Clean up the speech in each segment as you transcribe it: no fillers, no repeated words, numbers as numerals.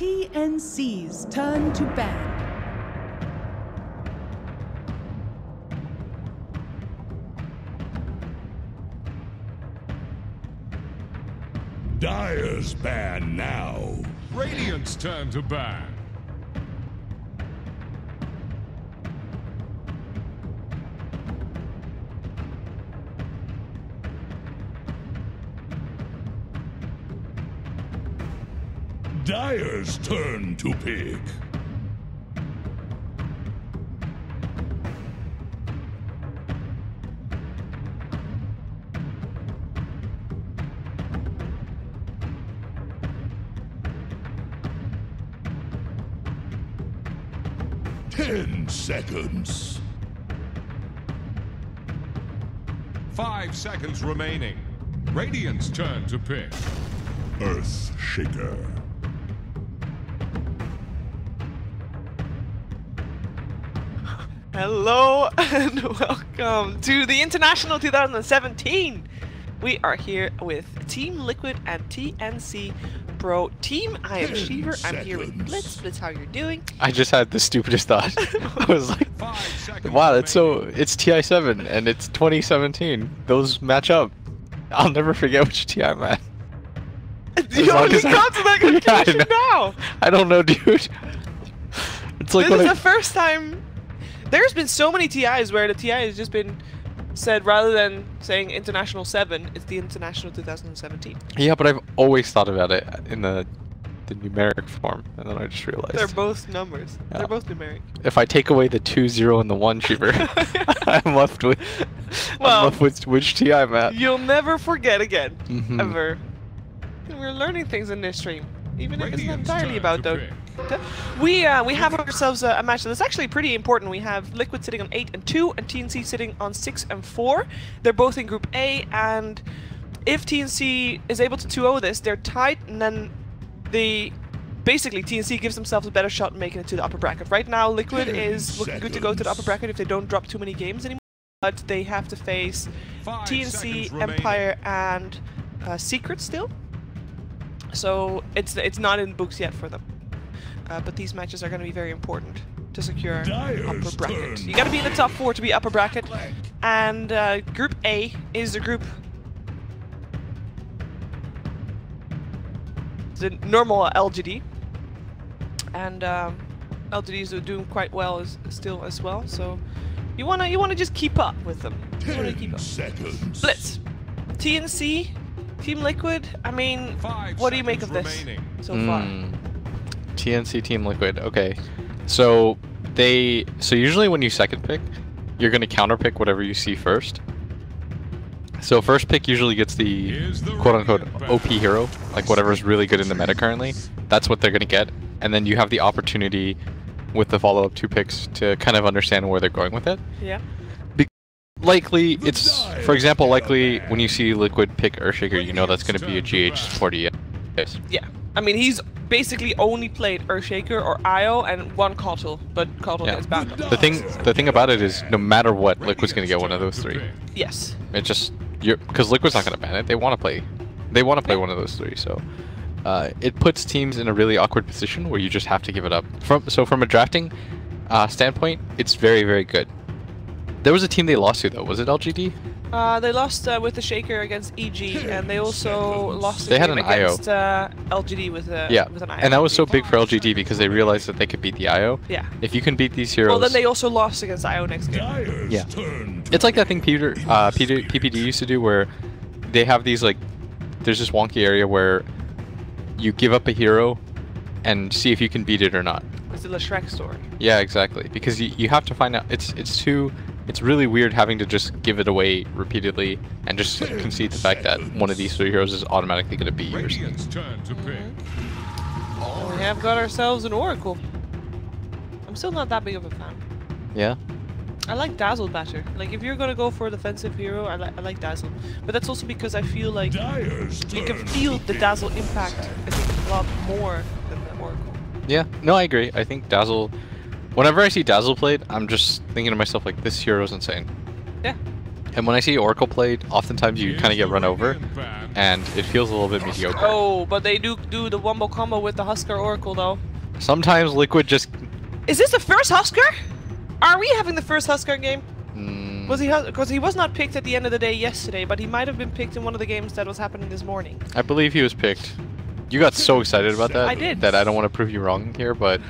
TNC's turn to ban. Dire's ban now. Radiant's turn to ban. Dire's turn to pick. Ten seconds. 5 seconds remaining. Radiant's turn to pick. Earth Shaker. Hello and welcome to the International 2017. We are here with Team Liquid and TNC Pro Team. I am Shiver. I'm here with Blitz. Blitz, how you're doing? I just had the stupidest thought. I was like, wow, it's TI7 and it's 2017. Those match up. I'll never forget which TI I'm at. You only got to that conclusion now. I don't know, dude. It's like this is the first time. There's been so many TIs where the TI has just been said, rather than saying International 7, it's the International 2017. Yeah, but I've always thought about it in the numeric form, and then I just realized. They're both numbers. Yeah. They're both numeric. If I take away the 2, 0, and the 1, Shiver, I'm left with which TI I'm at. You'll never forget again, ever. We're learning things in this stream, even if it's not entirely about DOTA. We have ourselves a match that's actually pretty important. We have Liquid sitting on 8 and 2, and TNC sitting on 6 and 4. They're both in Group A, and if TNC is able to 2-0 this, they're tied, and then basically TNC gives themselves a better shot at making it to the upper bracket. Right now, Liquid is looking good to go to the upper bracket if they don't drop too many games anymore, but they have to face TNC, Empire, and Secret still. So it's not in books yet for them. But these matches are going to be very important to secure upper bracket. You got to be in the top 4 to be upper bracket. And Group A is the group. The normal LGD. And LGDs are doing quite well still as well. So you wanna just keep up with them. You wanna keep up. Blitz, TNC, Team Liquid. I mean, what do you make of this so far? TNC Team Liquid. Okay, so usually when you second pick, you're gonna counter pick whatever you see first. So first pick usually gets the quote-unquote OP hero, like whatever's really good in the meta currently. That's what they're gonna get, and then you have the opportunity with the follow-up 2 picks to kind of understand where they're going with it. Yeah. Likely, it's, for example, likely when you see Liquid pick Earthshaker, you know that's going to be a GH 40. Yeah, I mean, he's basically only played Earthshaker or IO and 1 Kotl, but Kotl is backup. The thing about it is, no matter what, Liquid's going to get one of those 3. Yes. It just, because Liquid's not going to ban it. They want to play one of those 3. So it puts teams in a really awkward position where you just have to give it up. So from a drafting standpoint, it's very, very good. There was a team they lost to, though. Was it LGD? They lost with the Shaker against EG, and they also lost against LGD with an IO. And that was so big for LGD because they realized that they could beat the IO. Yeah. If you can beat these heroes... Well, then they also lost against IO next game. Yeah. It's like that thing PPD used to do where they have these, like... There's this wonky area where you give up a hero and see if you can beat it or not. It's the Shrek story. Yeah, exactly. Because you have to find out... It's really weird having to just give it away repeatedly and just concede the fact that one of these 3 heroes is automatically going to be yours. We have got ourselves an Oracle. I'm still not that big of a fan. Yeah? I like Dazzle better. Like, if you're going to go for a defensive hero, I like Dazzle. But that's also because I feel like you can feel the Dazzle impact, I think, a lot more than the Oracle. Yeah, no, I agree. I think Dazzle... Whenever I see Dazzle played, I'm just thinking to myself, like, this hero's insane. Yeah. And when I see Oracle played, oftentimes you kind of get run over, and it feels a little bit mediocre. Oh, but they do the wombo combo with the Huskar Oracle though. Sometimes Liquid just... Is this the first Huskar? Are we having the first Huskar game? Was he? Because he was not picked at the end of the day yesterday, but he might have been picked in one of the games that was happening this morning. I believe he was picked. You got so excited about that. I did. That I don't want to prove you wrong here, but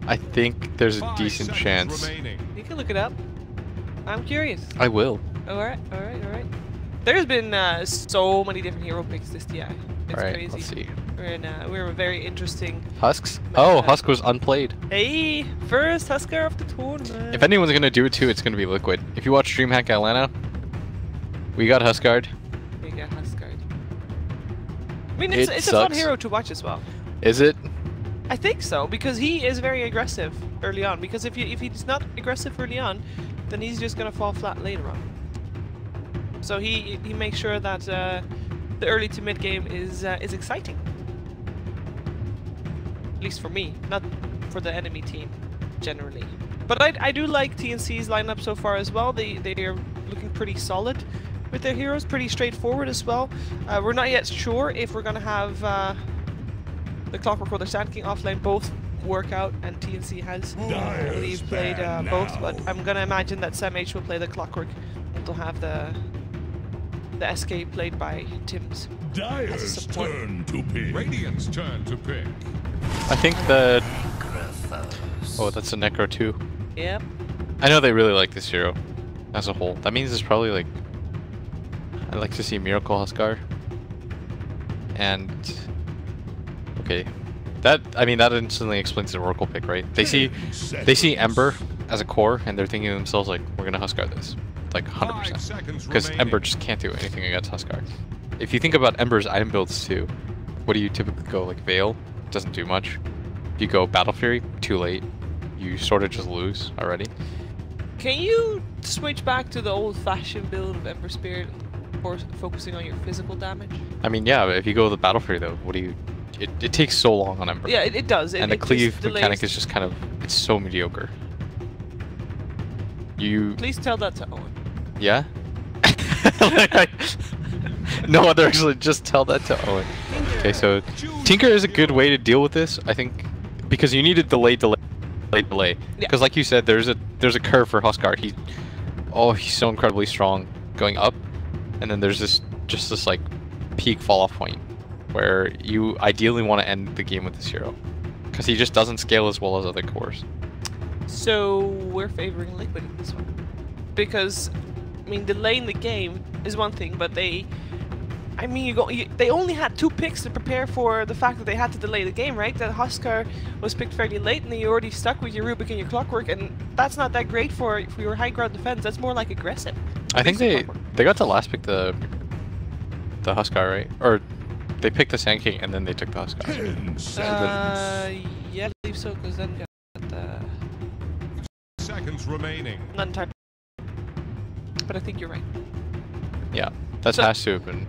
I think there's a decent chance. You can look it up. I'm curious. I will. Alright. There's been so many different hero picks this TI. It's Alright, crazy. let's see. We're a very interesting... Husks? Oh, Husk was unplayed. Hey, first Huskar of the tournament. If anyone's gonna do it too, it's gonna be Liquid. If you watch DreamHack Atlanta, we got Huskard. We got Huskard. I mean, it's a fun hero to watch as well. Is it? I think so, because he is very aggressive early on. Because if he's not aggressive early on, then he's just gonna fall flat later on. So he makes sure that the early to mid game is exciting. At least for me, not for the enemy team, generally. But I do like TNC's lineup so far as well. They are looking pretty solid with their heroes, pretty straightforward as well. We're not yet sure if we're gonna have the Clockwork or the Sand King offlane both work out, and TNC has, I believe, played both. But I'm gonna imagine that Sam H will play the Clockwork, and they'll have the SK played by Tim's. Dire's turn to pick. Radiant's turn to pick. I think the... Oh, that's a Necro too. Yep. I know they really like this hero as a whole. That means it's probably like... I'd like to see Miracle Huskar. And... Okay. That, I mean, that instantly explains the Oracle pick, right? They see Ember as a core, and they're thinking to themselves like, we're gonna Huskar this. Like 100%. Because Ember just can't do anything against Huskar. If you think about Ember's item builds too, what do you typically go? Like Veil? Doesn't do much. If you go Battle Fury, too late. You sort of just lose already. Can you switch back to the old-fashioned build of Ember Spirit, or focusing on your physical damage? I mean, yeah, but if you go with the Battle Fury though, what do you... It takes so long on Ember. Yeah, it does. And the cleave mechanic is just kind of... It's so mediocre. You... Please tell that to Owen. Yeah? No, they're actually just tell that to Owen. Okay, so Tinker is a good way to deal with this, I think, because you need a delay. Because like you said, there's a curve for Huskar. He's so incredibly strong going up, and then there's this like peak fall off point where you ideally want to end the game with this hero, because he just doesn't scale as well as other cores. So we're favoring Liquid in this one, because I mean, delaying the game is one thing, but they only had 2 picks to prepare for the fact that they had to delay the game, right? That Huskar was picked fairly late, and then you already stuck with your Rubik and your Clockwork, and that's not that great for your high ground defense. That's more like aggressive. I think they got to last pick the Huskar, right? Or they picked the Sand King and then they took the Huskar. 10 seconds. Yeah, I believe so, because then got the... Seconds remaining. Not entirely. But I think you're right. Yeah, that has to have been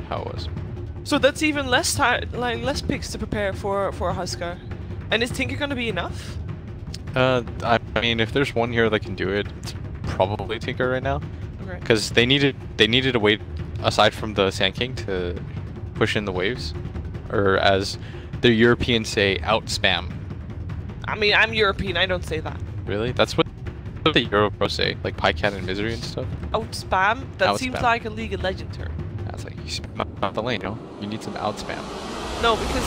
how it was. So that's even less less picks to prepare for a Huskar. And is Tinker gonna be enough? I mean, if there's one hero that can do it, it's probably Tinker right now. Okay. Because they needed a way aside from the Sand King to push in the waves, or as the Europeans say, out spam. I mean, I'm European. I don't say that. Really? That's what the Euro Pro say, like Pycat and Misery and stuff. Out spam? That out seems spam. like a League of Legends term. That's like you spam out the lane, you know? You need some out spam. No, because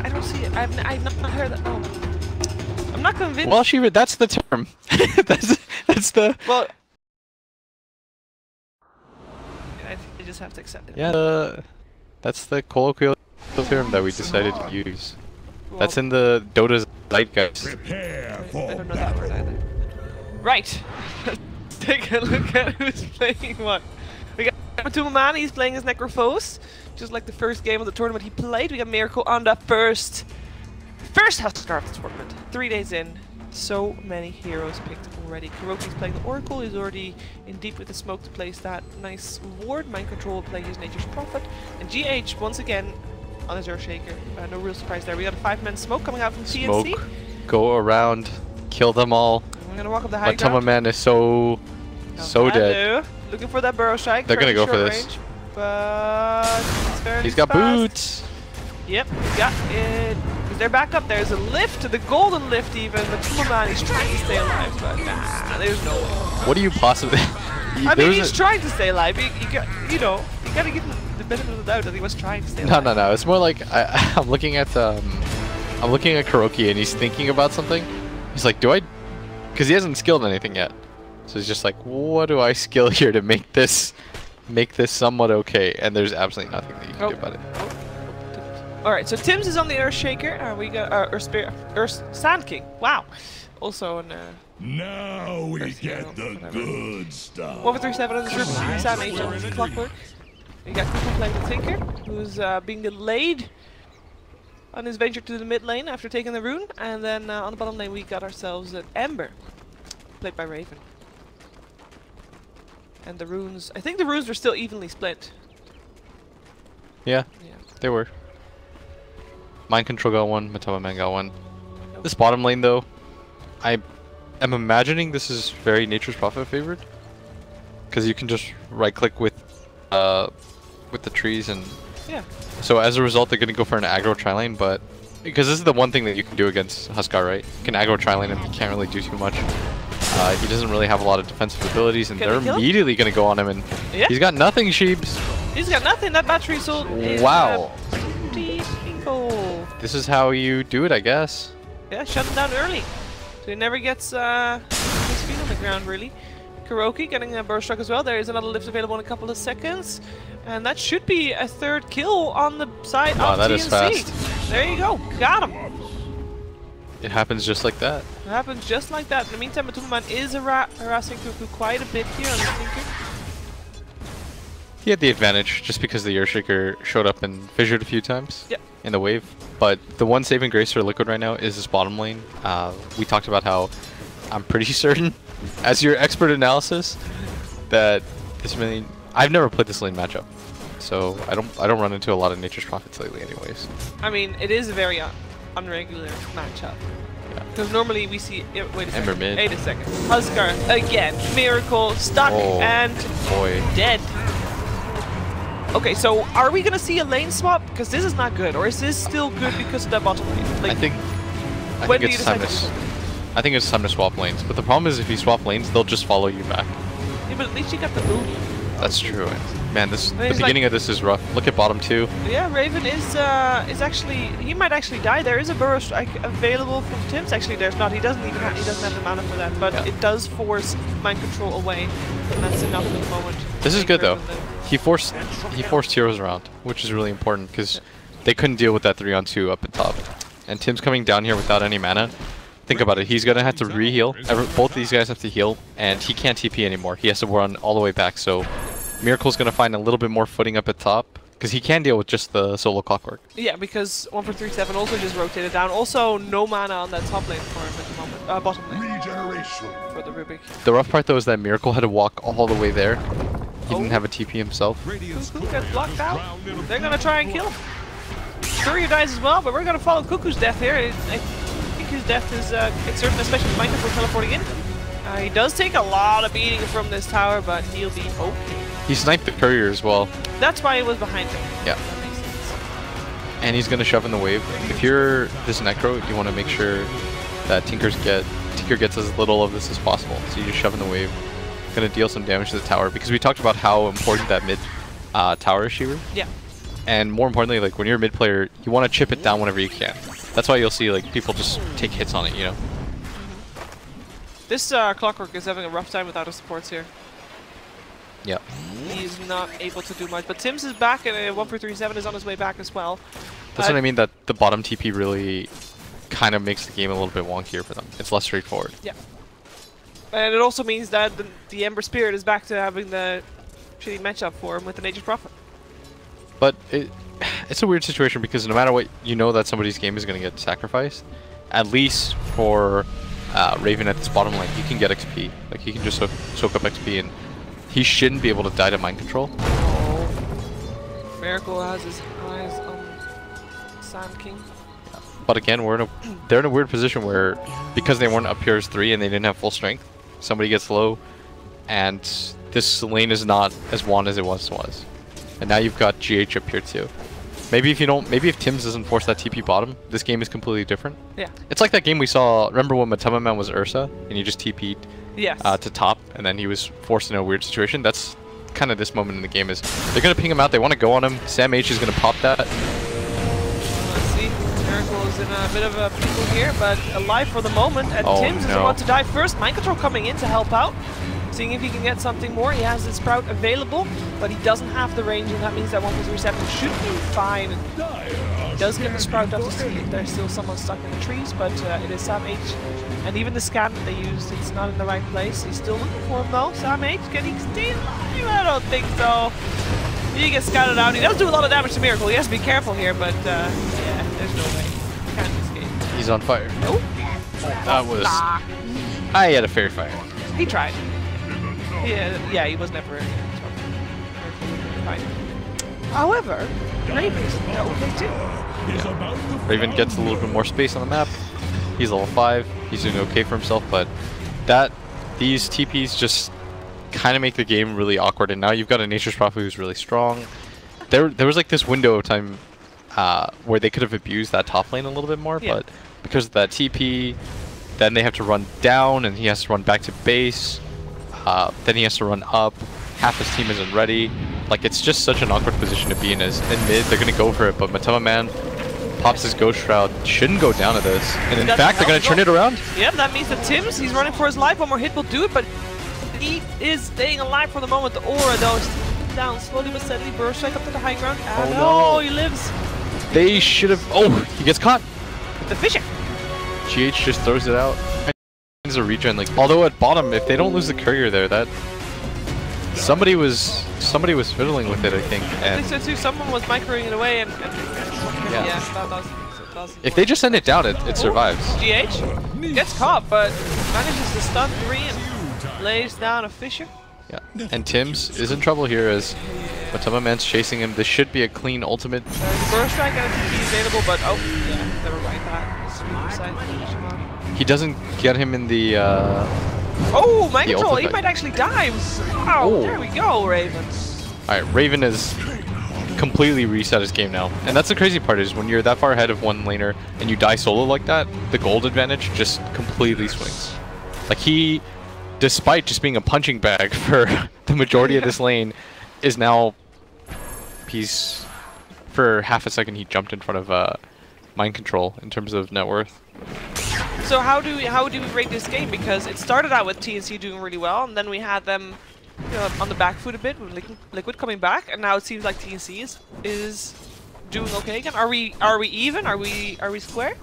I don't see it. I've not heard that. No. I'm not convinced. Well, Shiva, that's the term. that's the. Well, I think you just have to accept it. Yeah, that's the colloquial term that we decided to use. Well, That's in the Dota's zeitgeist. Prepare I for don't know that word either. Right. Let's take a look at who's playing what. We got Matuma Man, he's playing his Necrophos, just like the first game of the tournament he played. We got Miracle on the first Huskar of the tournament. 3 days in, so many heroes picked already. Kuroki's playing the Oracle, he's already in deep with the smoke to place that nice ward. Mind Control playing his Nature's Prophet. And GH, once again, on his Earthshaker. No real surprise there. We got a 5-man smoke coming out from TNC. Smoke, go around, kill them all. We're gonna walk up the high Matuma ground. Man is so So dead. Looking for that burrow strike. They're gonna go for this. Range, but he's got fast. boots. Yep, he's got it. They're back up. There's a lift, the golden lift even. But come on, he's trying to stay alive, but nah, there's no way. What do you possibly? I mean, he's trying to stay alive. You gotta give him the benefit of the doubt that he was trying to stay alive. No. It's more like I'm looking at Kuroki and he's thinking about something. He's like, because he hasn't skilled anything yet. So he's just like, what do I skill here to make this somewhat okay? And there's absolutely nothing that you can do about it. All right, so Tim's is on the Earth Shaker. We got Earth Sand King. Wow. Also on. Now we get the good stuff. 1-4-3-7 on the group. Sam H on the Clockwork. We got Kuku playing the Tinker, who's being delayed on his venture to the mid lane after taking the rune. And then on the bottom lane, we got ourselves an Ember, played by Raven. And the runes, I think the runes were still evenly split. Yeah, they were. Mind Control got one, Matoma Man got one. This bottom lane though, I am imagining this is very Nature's Prophet favored. Because you can just right click with the trees and... Yeah. So as a result they're going to go for an aggro tri-lane, but... Because this is the one thing that you can do against Huskar, right? You can aggro tri-lane and you can't really do too much. He doesn't really have a lot of defensive abilities and they're immediately going to go on him and... Yeah. He's got nothing, Sheebs! He's got nothing, that battery sold is... Wow! Cool. This is how you do it, I guess. Yeah, shut him down early. So he never gets his feet on the ground, really. Kuroki getting a burst struck as well. There is another lift available in a couple of seconds. And that should be a third kill on the side of that TNC. is fast. There you go. Got him. It happens just like that. It happens just like that. In the meantime, Matuman is harassing Kuku quite a bit here on the Tinker. He had the advantage just because the Earthshaker showed up and fissured a few times in the wave. But the one saving grace for Liquid right now is this bottom lane. We talked about how I'm pretty certain, as your expert analysis, that this lane... I've never played this lane matchup, so I don't run into a lot of Nature's Prophets lately anyways. I mean, it is a very unregular matchup. Because normally we see... wait a second. Ember mid. Wait a second. Huskar, again. Miracle, stuck, and dead. Okay, so are we gonna see a lane swap? Because this is not good, or is this still good because of that bottom lane? Like, I think it's time to. I think it's time to swap lanes. But the problem is, if you swap lanes, they'll just follow you back. Yeah, but at least you got the booty. That's true. Man, the beginning of this is rough. Look at bottom two. Yeah, Raven is actually, he might actually die. There is a burrow strike available from Tim's. Actually, there's not. He doesn't have the mana for that. But it does force mind control away, and that's enough at the moment. This is good though. He forced heroes around, which is really important because they couldn't deal with that 3-on-2 up at top. And Tim's coming down here without any mana. Think about it. He's gonna have to re-heal. Both of these guys have to heal, and he can't TP anymore. He has to run all the way back. So Miracle's gonna find a little bit more footing up at top because he can deal with just the solo Clockwork. Yeah, because 1-4-3-7 also just rotated down. Also, no mana on that top lane for him at the moment. Bottom lane. Regeneration. For the Rubik. The rough part though is that Miracle had to walk all the way there. He didn't have a TP himself. Kuku gets blocked out. They're gonna try and kill him. Courier dies as well, but we're gonna follow Kuku's death here. I think his death is certain, especially with Minecraft teleporting in. He does take a lot of beating from this tower, but he'll be okay. He sniped the courier as well. That's why he was behind him. Yeah. That makes sense. And he's gonna shove in the wave. If you're this Necro, you want to make sure that Tinker gets as little of this as possible. So you just shove in the wave. Gonna deal some damage to the tower because we talked about how important that mid tower is, Sheaver. Yeah. And more importantly, like when you're a mid player, you want to chip it down whenever you can. That's why you'll see like people just take hits on it, you know. This Clockwork is having a rough time without his supports here. Yeah. He's not able to do much, but Tim's is back, and 1-4-3-7 is on his way back as well. That's what I mean. That the bottom TP really kind of makes the game a little bit wonkier for them. It's less straightforward. Yeah. And it also means that the Ember Spirit is back to having the shitty matchup for him with the Nature's Prophet. But it's a weird situation because no matter what, you know that somebody's game is going to get sacrificed. At least for Raven at this bottom lane, he can get XP. Like he can just soak up XP, and he shouldn't be able to die to mind control. Oh. Miracle has his eyes on Sand King. But again, they're in a weird position where because they weren't up here as 3 and they didn't have full strength, somebody gets low, and this lane is not as won as it once was. And now you've got GH up here too. Maybe if Tims doesn't force that TP bottom, this game is completely different. Yeah. It's like that game we saw. Remember when Matama Man was Ursa and you just TP'd Yes. to top, and then he was forced in a weird situation? That's kind of this moment in the game. Is they're gonna ping him out. They want to go on him. Sam H is gonna pop that. Let's see. Miracle is in a bit of a pickle here, but alive for the moment. And Tims is about to die first. Mind Control coming in to help out. Seeing if he can get something more. He has his Sprout available, but he doesn't have the range, and that means that 1.37 should be fine. He does get the Sprout up to see if there's still someone stuck in the trees, but it is Sam H. And even the scan that they used, it's not in the right place. He's still looking for him though. Sam H, can he stay alive? I don't think so. He gets scouted out. He does do a lot of damage to Miracle. He has to be careful here, but yeah, there's no way. Can't escape. He's on fire. Nope. That was... I had a fair fire. He tried. Yeah, he was never fine. However, Raven's okay too. Yeah. Raven gets a little bit more space on the map. He's level 5. He's doing okay for himself, but these TPs just kind of make the game really awkward. And now you've got a Nature's Prophet who's really strong. There was like this window of time where they could have abused that top lane a little bit more, but because of that TP, then they have to run down, and he has to run back to base. Then he has to run up. Half his team isn't ready. Like, it's just such an awkward position to be in. As in mid, they're gonna go for it, but Matama Man pops his Ghost Shroud. Shouldn't go down to this. And in fact, they're gonna turn it around. Yeah, that means that Tims, he's running for his life. One more hit will do it, but he is staying alive for the moment. The aura, though, is down slowly but steadily. Burst strike up to the high ground. And no, he lives. They should have. Oh, he gets caught. The Fisher. GH just throws it out. A regen, like, although at bottom, if they don't lose the courier there, that somebody was fiddling with it, I think. And I think so too. Someone was microing it away, and yeah, that does. If they just send it down, it survives. GH gets caught, but manages to stun 3 and lays down a Fisher. Yeah, and Tims is in trouble here as Matama Man's chasing him. This should be a clean ultimate. Burst strike and a TP available, but oh yeah, never mind that. He doesn't get him in the oh, Mind Control, he might actually die. Oh, there we go, Raven. Alright, Raven has completely reset his game now. And that's the crazy part, is when you're that far ahead of one laner and you die solo like that, the gold advantage just completely swings. Like, he, despite just being a punching bag for the majority of this lane, is now, for half a second he jumped in front of Mind Control in terms of net worth. So how do we rate this game? Because it started out with TNC doing really well, and then we had them, you know, on the back foot a bit with Liquid coming back, and now it seems like TNC is doing okay again. Are we even? Are we square?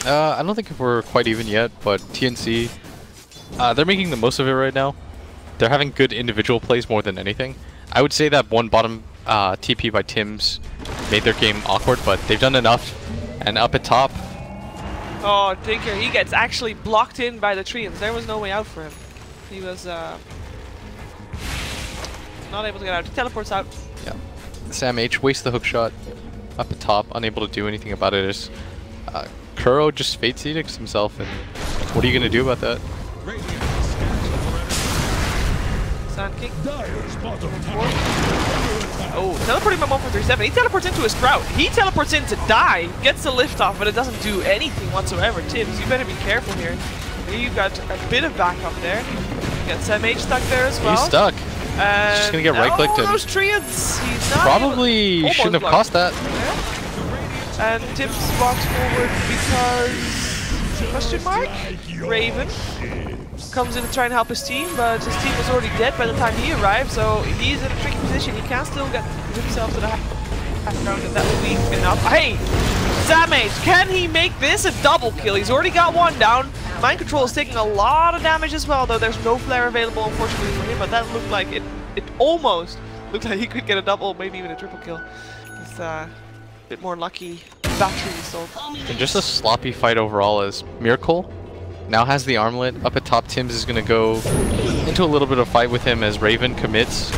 I don't think we're quite even yet, but TNC, they're making the most of it right now. They're having good individual plays more than anything. I would say that one bottom TP by Tims made their game awkward, but they've done enough. And up at top. Oh, Tinker, he gets actually blocked in by the treants. There was no way out for him. He was not able to get out. He teleports out. Yeah. Sam H wastes the hook shot up at top, unable to do anything about it. As Kuro just Fate Phoenix himself, and what are you going to do about that? Sand kick. Oh, teleporting by 1.37. He teleports into a Sprout. He teleports in to die. Gets the lift off, but it doesn't do anything whatsoever. Tims, you better be careful here. You've got a bit of backup there. You got Sam H stuck there as well. He's stuck. He's just going to get right-clicked. Oh, those treants. He's not probably shouldn't have cost that. Yeah. And Tims walks forward because... question mark? Raven comes in to try and help his team, but his team was already dead by the time he arrived, so he's in a tricky position. He can still get himself to the half round, and that will be enough. Hey! Sam H, can he make this a double kill? He's already got one down. Mind Control is taking a lot of damage as well, though there's no flare available, unfortunately, for him, but that looked like it almost looked like he could get a double, maybe even a triple kill. With a bit more lucky battery installed. And just a sloppy fight overall, as Miracle now has the armlet. Up at top, Tims is going to go into a little bit of fight with him as Raven commits.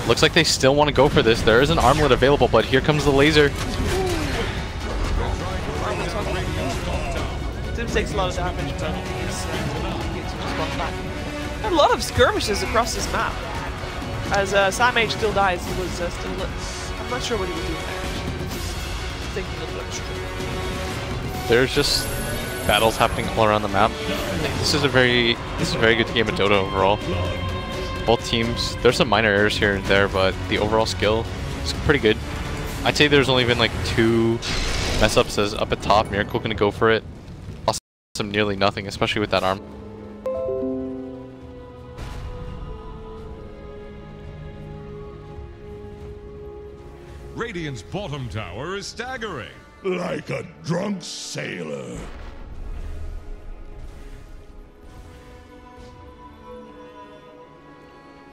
Looks like they still want to go for this. There is an armlet available, but here comes the laser. Tims takes a lot of damage, but he's just walked back. A lot of skirmishes across this map. As Sam H still dies, he was still. I'm not sure what he was doing there. He was just thinking a little extra. There's just battles happening all around the map. This is a very good game of Dota overall. Both teams, there's some minor errors here and there, but the overall skill is pretty good. I'd say there's only been like 2 mess ups as up at top. Miracle gonna go for it. Awesome, nearly nothing, especially with that arm. Radiant's bottom tower is staggering. Like a drunk sailor.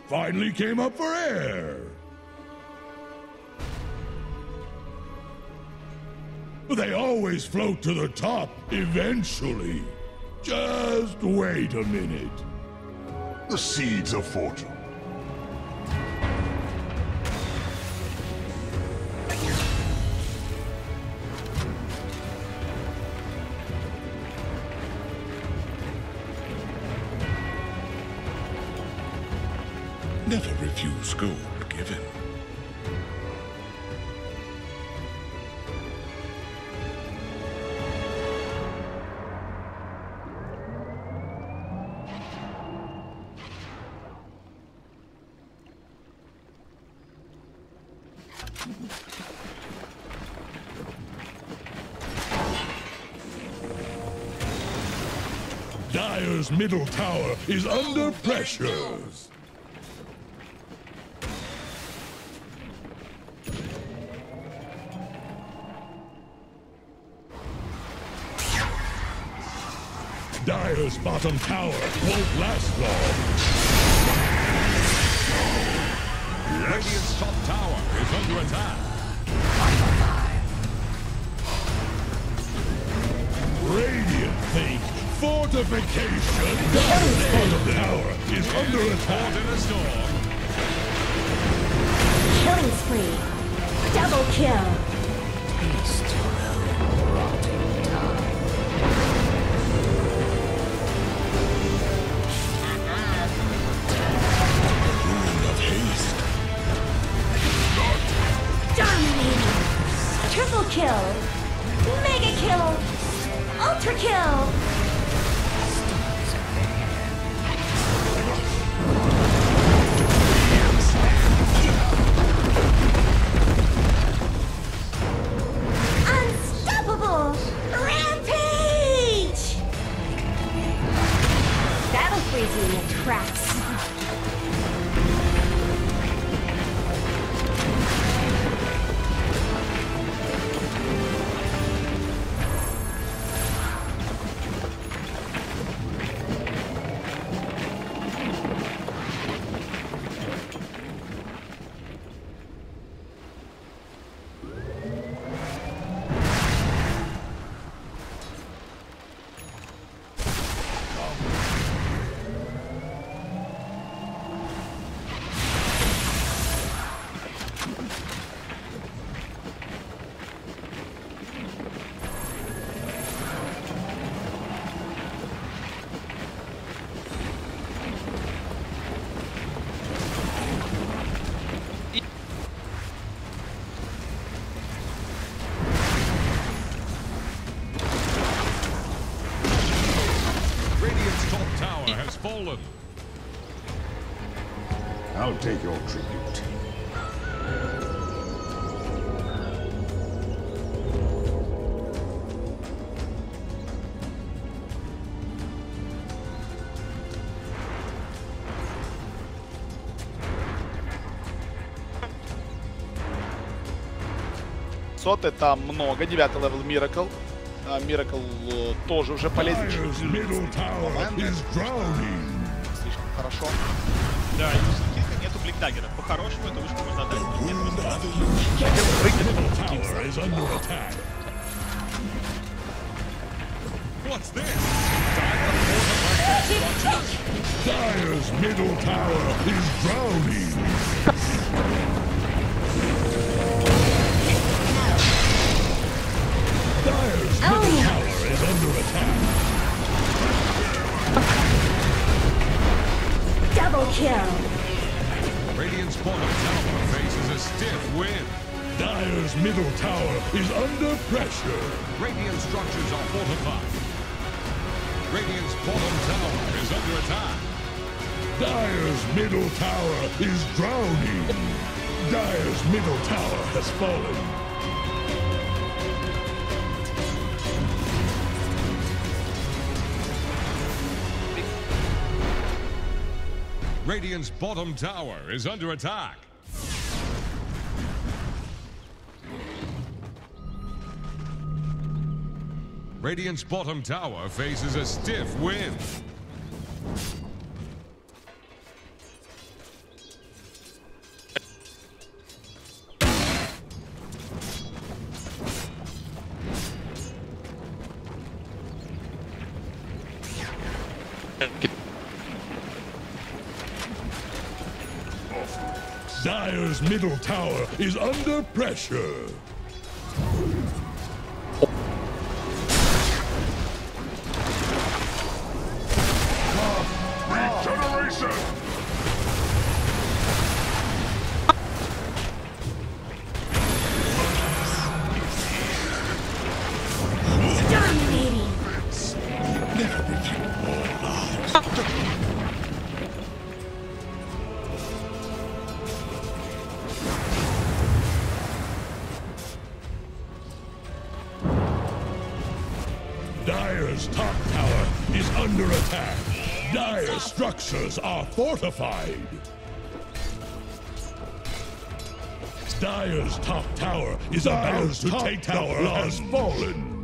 Finally came up for air. They always float to the top eventually. Just wait a minute. The seeds of fortune. Never refuse gold given. Dire's middle tower is under pressure. Dire's bottom tower won't last long. Radiant's top tower is under attack. Radiant think fortification. Dire's bottom tower is under attack. Caught in a storm. Killing spree. Double kill. Taste your own rotting tongue. Dominating! Triple kill! Mega kill! Ultra kill! Unstoppable! Rampage! That'll freeze you in your tracks. Fallen. I'll take your tribute. Соты там много. 9-й левел Miracle. Miracle тоже уже полезет. Слишком хорошо. Да, и у Синкинга нету бликдаггера. По-хорошему эту вышку можно отдать. Нет, What's this? Dire's middle tower is drowning. Dire's middle tower is under attack. kill. Radiant's bottom tower faces a stiff wind. Dire's middle tower is under pressure. Radiant structures are fortified. Radiant's bottom tower is under attack. Dire's middle tower is drowning. Dire's middle tower has fallen. Radiant's bottom tower is under attack. Radiant's bottom tower faces a stiff wind. Dire's middle tower is under pressure. Regeneration! Dominating. Dire's top tower is under attack. Dire's structures are fortified. Dire's top tower is about to take tower has fallen.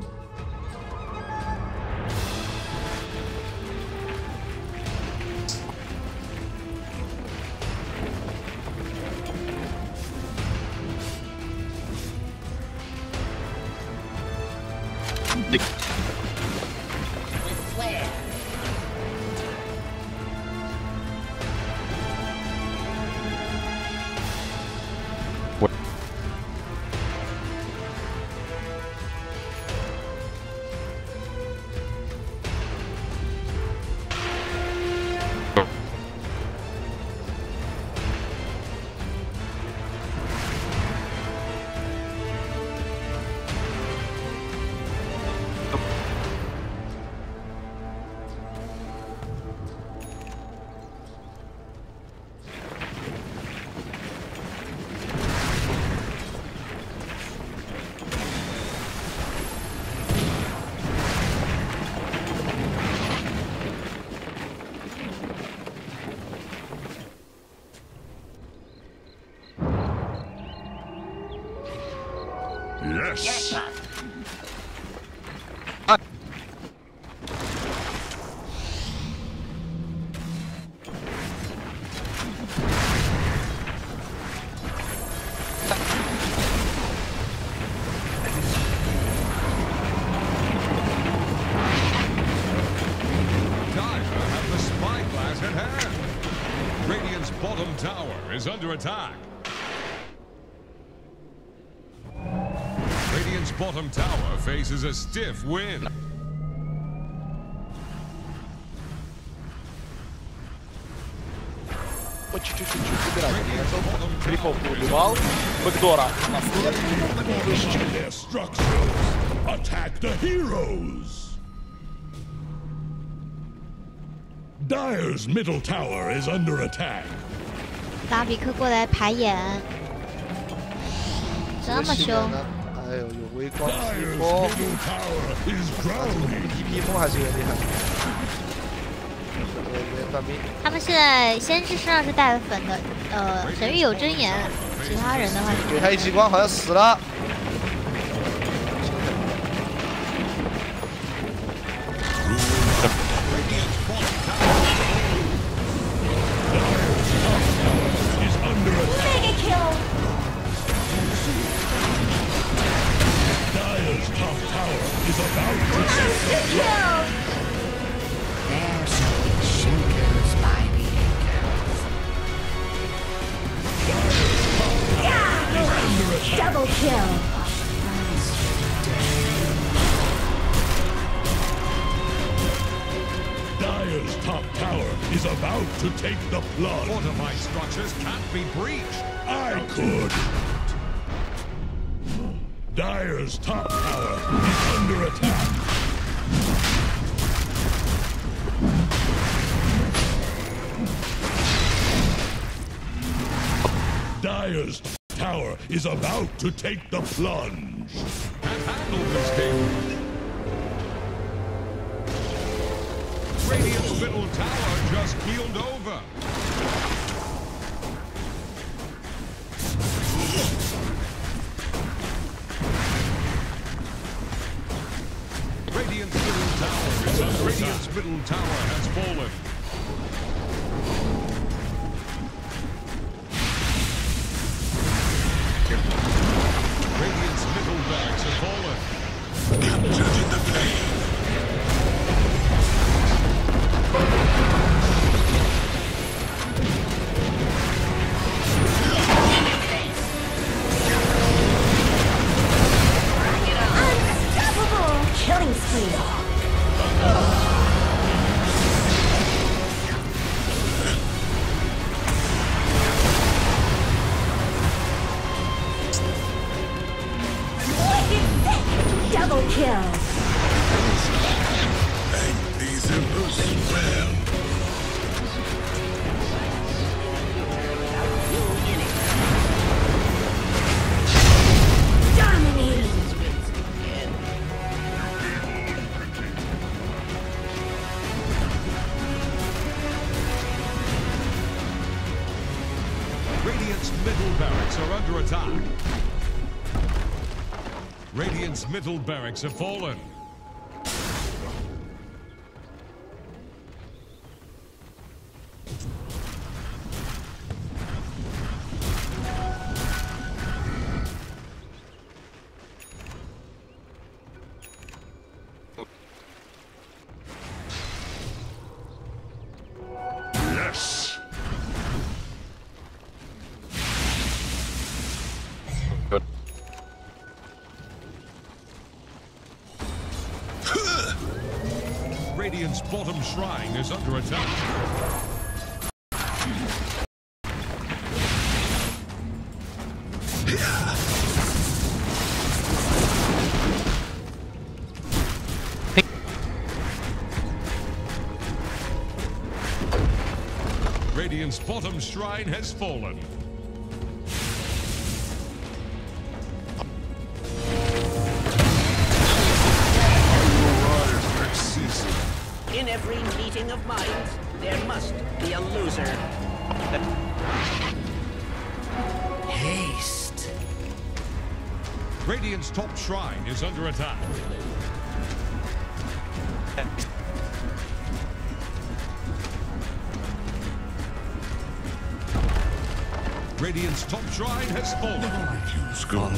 Yes! Radiant's bottom tower is under attack. Radiant's bottom tower faces a stiff wind. По чуть-чуть убирать. Трипл убивал. Бэкдора. Their structures. Attack the heroes. Dire's middle tower is under attack. 拉比克过来排演，这么凶。哎呦，有微光披 Dire's 风， middle tower is drowning. 一披风还是有点厉害。原反兵，他们现在先知身上是带粉的，神域有真言，其他人的话对他一激光好像死了。Mega kill. Dire's top tower is about to Monster kill. There's shakers by the acres. Double kill. Dire's top tower is about to take the plunge. Fortified structures can't be breached. I could. Dire's top tower is under attack. Dire's tower is about to take the plunge. Can't handle this damage. Radiant's middle tower just keeled over. Radiant's middle tower is under Radiant's middle tower has fallen. Radiant's middle barracks have fallen. Captured in the plane. Unstoppable! Killing spree. Double kill. Thank these embers well. Dominating. Radiant's middle barracks are under attack. Radiant's middle barracks have fallen. Yes. Good. Radiant's bottom shrine is under attack. Radiant's bottom shrine has fallen. In every meeting of minds, there must be a loser. Haste. Radiant's top shrine is under attack. Radiant's top shrine has fallen. Use go.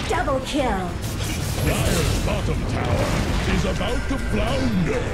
Double kill. Dire's bottom tower is about to flounder.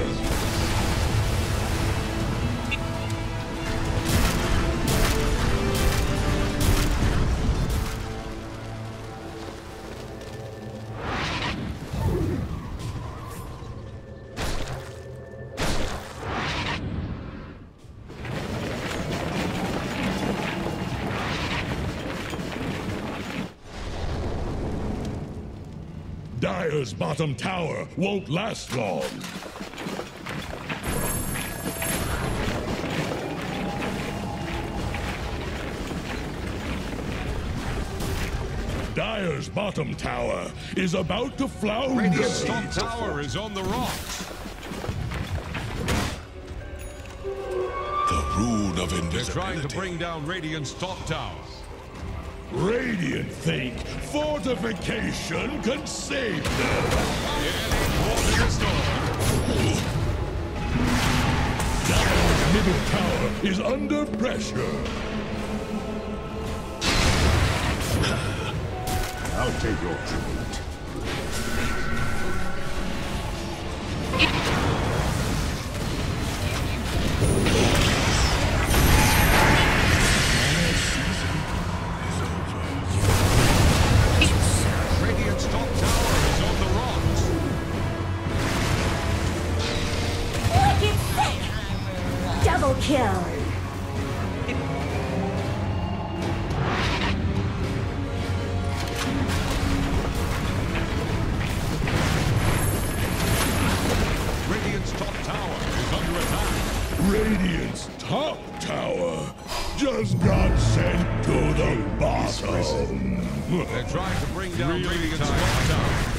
Dire's bottom tower won't last long. Dire's bottom tower is about to flounder. Radiant's top tower is on the rocks. The rune of They're invisibility. trying to bring down Radiant's top tower. Radiant think fortification can save them. Dire's middle tower is under pressure. I'll take your tribute. Radiant's top tower is on the rocks. Wicked sick! Double kill! Radiant's top tower is under attack. Radiant's top tower just got sent to the bottom. They're trying to bring down Radiant's top tower.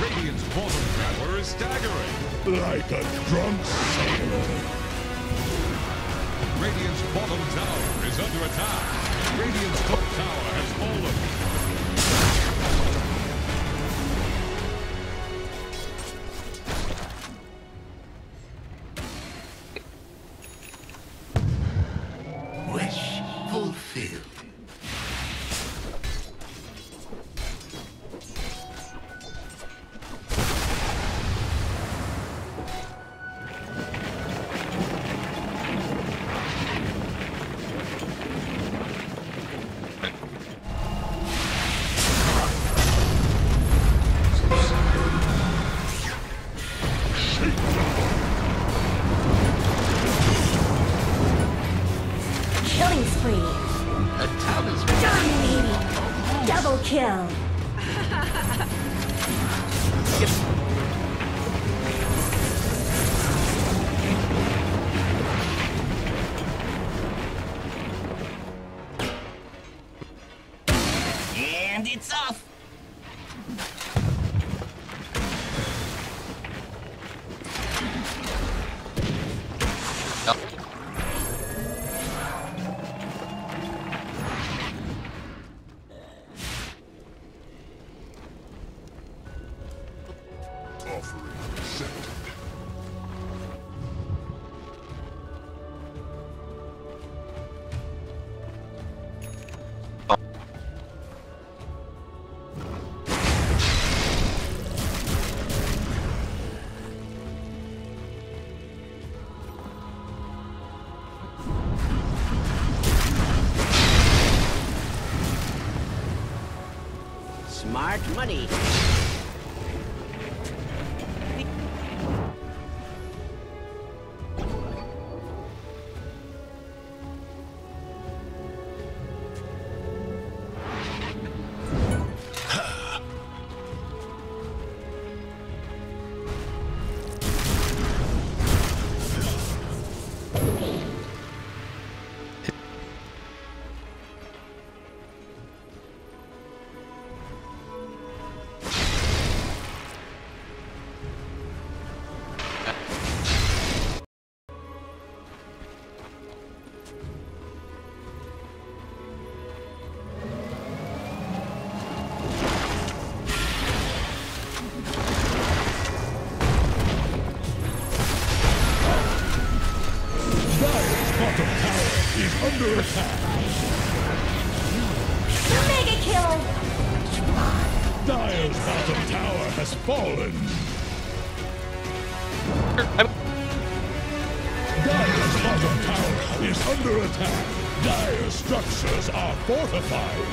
Radiant's bottom tower is staggering. Like a drunk sailor. Radiant's bottom tower is under attack. Radiant's top tower has fallen. Wish fulfilled. Killing spree! A talisman. Dominating! Double kill! And it's off. Offering accepted. Smart money. Under attack. Mega kill! Dire's bottom tower has fallen. Dire's bottom tower is under attack. Dire's structures are fortified.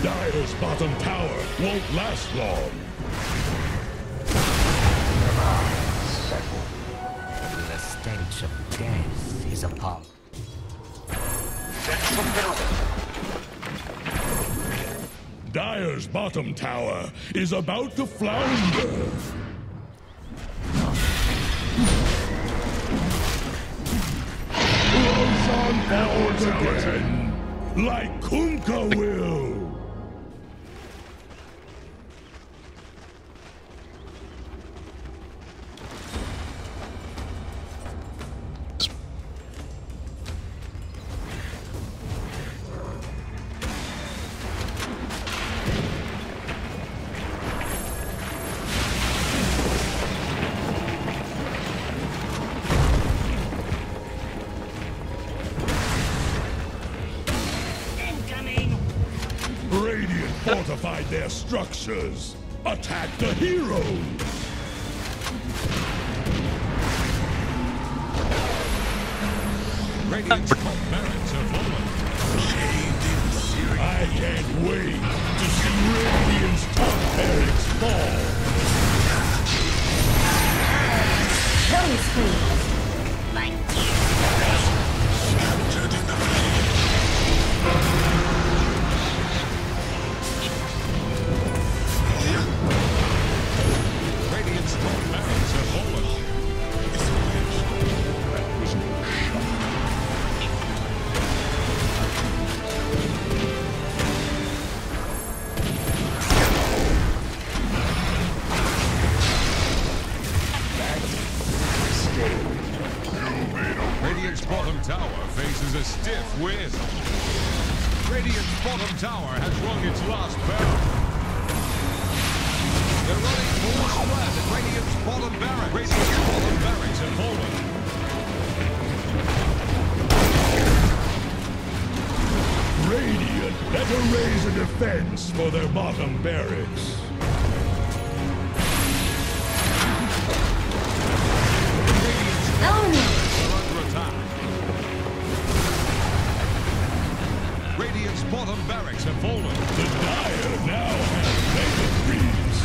Dire's bottom tower won't last long. The stench of death is upon. Dire's bottom tower is about to flounder. Roshan falls again, like Kunkka will. Radiant fortified their structures. Attack the heroes. Radiant's top barracks have fallen. I can't wait to see Radiant's top barracks fall. Killing spree. Radiant's top barracks have fallen. Radiant's bottom tower faces a stiff wind. Radiant's bottom tower has rung its last bell. They're running full spread at Radiant's bottom barracks. Radiant's bottom barracks have fallen. Radiant better raise a defense for their bottom barracks. Radiant's bottom barracks have fallen. The Dire now have mega creeps.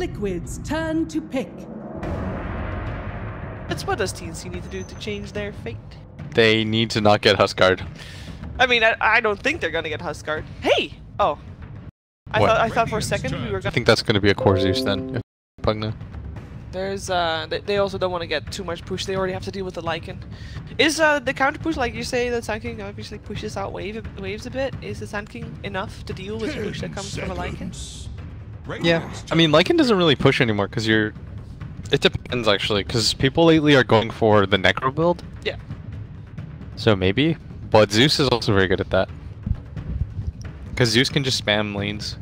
Liquid's turn to pick. That's what does TNC need to do to change their fate? They need to not get Huskard. I mean, I don't think they're gonna get Huskard. Hey! Oh. I thought for a second we were gonna... I think that's gonna be a core Zeus then. Pugna. There's, they also don't want to get too much push. They already have to deal with the Lycan. Is, the counter push, like you say, the Sand King obviously pushes out waves a bit. Is the Sand King enough to deal with the push that comes from a Lycan? Yeah. I mean, Lycan doesn't really push anymore because you're... It depends actually, because people lately are going for the Necro build. Yeah. So maybe. But Zeus is also very good at that. Because Zeus can just spam lanes.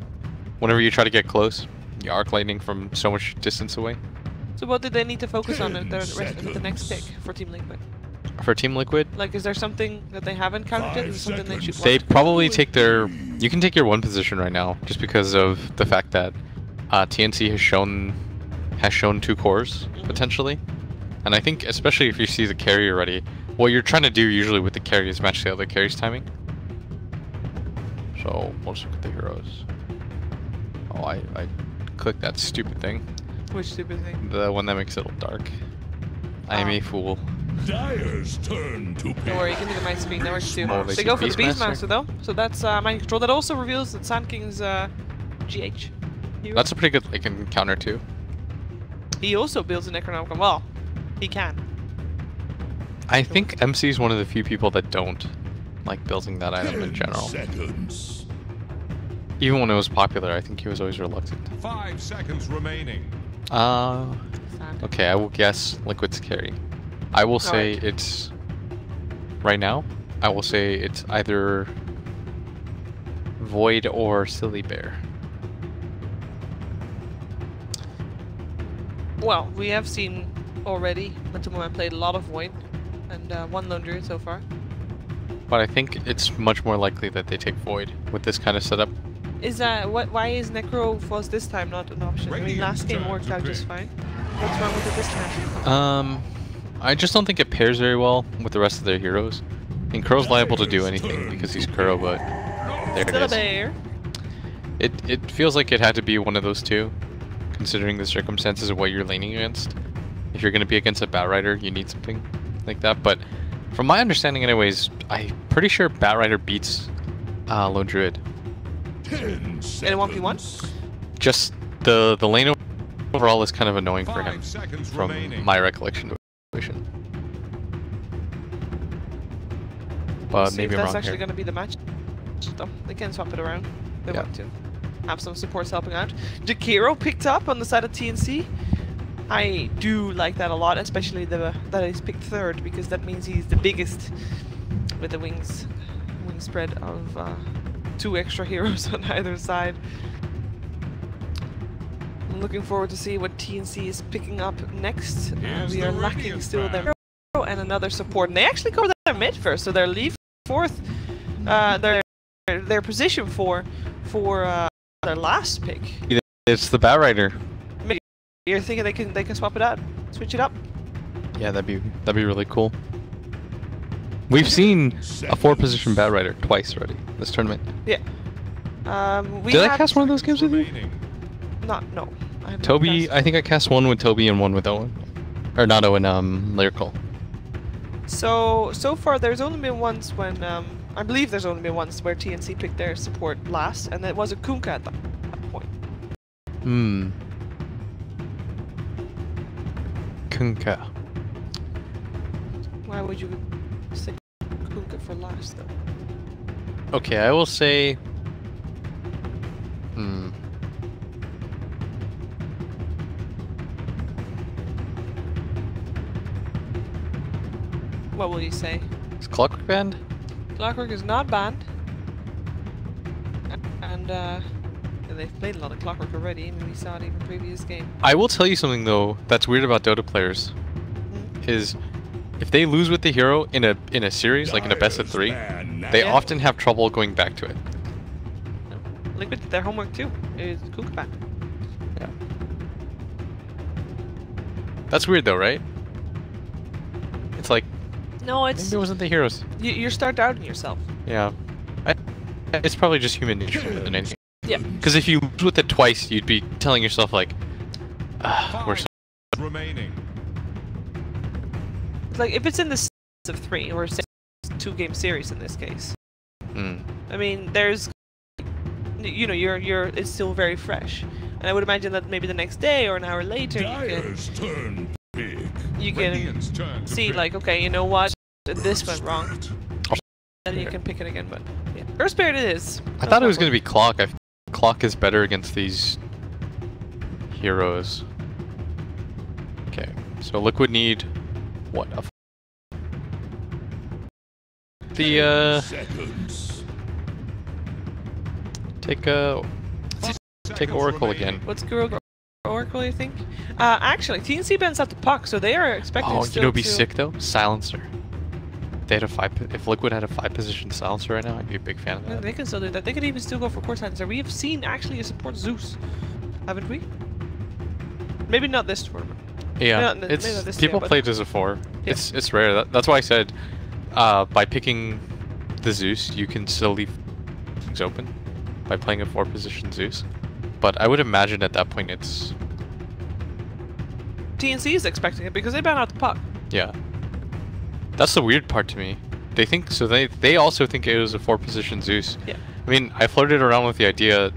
Whenever you try to get close, you arc lightning from so much distance away. So what do they need to focus on in the next pick for Team Liquid? For Team Liquid? Like, is there something that they haven't counted yet? Is there something they should They probably take their... You can take your 1 position right now, just because of the fact that TNC has shown 2 cores, potentially. And I think, especially if you see the carry already, what you're trying to do usually with the carry is match the other carry's timing. So, let's look at the heroes. Oh, I clicked that stupid thing. Which stupid thing? The one that makes it all dark. I am a fool. Dire's turn to pick. Don't worry, you can look at my screen, that works too. Oh, They go for the Beastmaster though, so that's mind control. That also reveals that Sand King's GH. Hero. That's a pretty good Lycan counter too. He also builds a Necronomicon. Well, he can. I think MC is one of the few people that don't like building that item in general. Seconds. Even when it was popular, I think he was always reluctant. 5 seconds remaining. Okay, I will guess Liquid's carry. I will say it's... Right now, I will say it's either Void or Silly Bear. Well, we have seen already, Matumoman played a lot of Void, and 1 Lone Druid so far. But I think it's much more likely that they take Void with this kind of setup. Is why is Necro Fuzz this time not an option? I mean, last game worked out just fine. What's wrong with it this time? I just don't think it pairs very well with the rest of their heroes. And Kuro's liable to do anything because he's Kuro, but there it is. Bear. It feels like it had to be one of those two, considering the circumstances of what you're laning against. If you're going to be against a Batrider, you need something like that. But from my understanding anyways, I'm pretty sure Batrider beats Lone Druid. 10 seconds. In a 1v1? Just the lane overall is kind of annoying for him, 5 seconds from remaining. my recollection of the situation. But See maybe if I'm that's wrong actually here. going to be the match. Though. They can swap it around. They want to. Have some supports helping out. Jakiro picked up on the side of TNC. I do like that a lot, especially that he's picked 3rd, because that means he's the biggest with the wing spread of 2 extra heroes on either side. I'm looking forward to see what TNC is picking up next. We are lacking still their and another support, and they actually go their mid first, so they're leave 4th. Their position for their last pick. It's the Batrider. You're thinking they can swap it out, switch it up? Yeah, that'd be really cool. We've seen a 4-position Batrider twice already this tournament. Yeah. Did I cast one of those games with you? No. Toby, I think I cast one with Toby and one with Owen. Or not Owen, Lyrical. So far there's only been once when, I believe there's only been once where TNC picked their support last, and it was a Kunkka at that point. Kunkka. Why would you say Kunkka for last, though? Okay, I will say... What will you say? Is Clockwork banned? Clockwork is not banned. And they've played a lot of Clockwork already. I mean, we saw it in the previous game. I will tell you something though that's weird about Dota players. Is if they lose with the hero in a series, like in a best of 3, they often have trouble going back to it. Liquid did their homework too. It's Kunkka ban. Yeah. That's weird though, right? It's like... No, it's... Maybe it wasn't the heroes. You start doubting yourself. Yeah. It's probably just human nature more than anything. Yeah. Because if you lose with it twice, you'd be telling yourself like, We're so remaining. Like, if it's in the of 3, or 2-game series in this case. I mean, there's, you know, it's still very fresh, and I would imagine that maybe the next day or an hour later you can see like, okay, you know what, this went wrong, and you can pick it again. But yeah, Earth Spirit it is. I thought it was gonna be Clock. Clock is better against these heroes. Okay, so Liquid need what? Take Oracle again. What's Oracle, you think? Actually, TNC bans out the puck, so they are expecting. Oh, you know, it'd be sick though. Silencer. They had a if Liquid had a 5-position silencer right now, I'd be a big fan of that. They can still do that. They could even still go for core silencer. We have seen actually a support Zeus, haven't we? Maybe not this tournament. Yeah, it's people played as a 4. Yeah. It's rare. That's why I said by picking the Zeus, you can still leave things open by playing a 4-position Zeus. But I would imagine at that point it's TNC is expecting it because they ban out the puck. Yeah, that's the weird part to me. They think so. They also think it was a 4-position Zeus. Yeah. I mean, I flirted around with the idea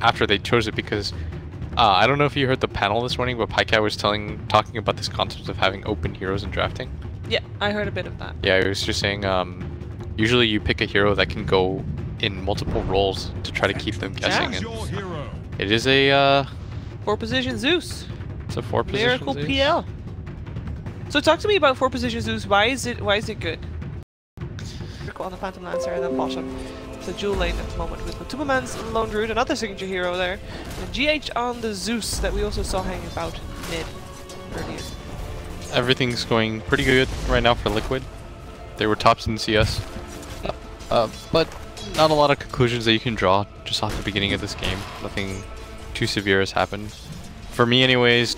after they chose it because I don't know if you heard the panel this morning, but Paikai was talking about this concept of having open heroes in drafting. Yeah, I heard a bit of that. Yeah, he was just saying usually you pick a hero that can go in multiple roles to try to keep them guessing. Yeah. And it is a 4-position Zeus. It's a 4-position Miracle Zeus. PL. So talk to me about 4-position Zeus. Why is it good? On the Phantom Lancer and then bottom. It's a dual lane at the moment with Tubaman's Lone Druid, another signature hero there. And GH on the Zeus that we also saw hanging about mid earlier. Everything's going pretty good right now for Liquid. They were tops in CS. But not a lot of conclusions that you can draw just off the beginning of this game. Nothing too severe has happened. For me anyways,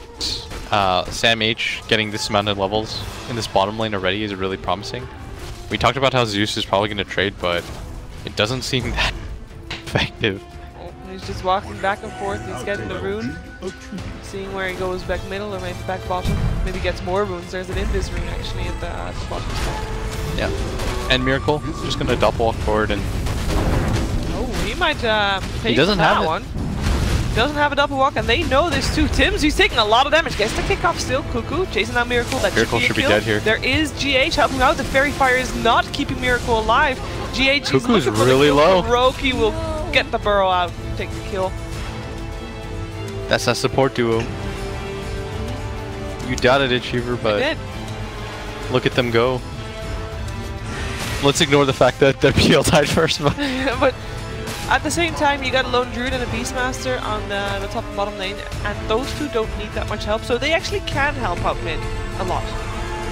Sam H getting this amount of levels in this bottom lane already is really promising. We talked about how Zeus is probably going to trade, but it doesn't seem that effective. He's just walking back and forth. He's getting the rune, seeing where he goes back middle or maybe back bottom. Maybe gets more runes. There's an Invis rune actually at the bottom spot. Yeah. And Miracle just going to double walk forward and... Oh, he might pay he doesn't for that have one. Doesn't have a double walk, and they know this too. Tim's, he's taking a lot of damage. Gets the kickoff still. Cuckoo chasing out Miracle. That Miracle should be dead here. There is GH helping out. The Fairy Fire is not keeping Miracle alive. GH Cuckoo's really low. Roki will get the burrow out, take the kill. That's a support duo. You doubted it, Cheever, but I did. Look at them go. Let's ignore the fact that the PL died first. But at the same time, you got a Lone Druid and a Beastmaster on the top and bottom lane, and those two don't need that much help, so they actually can help out mid a lot.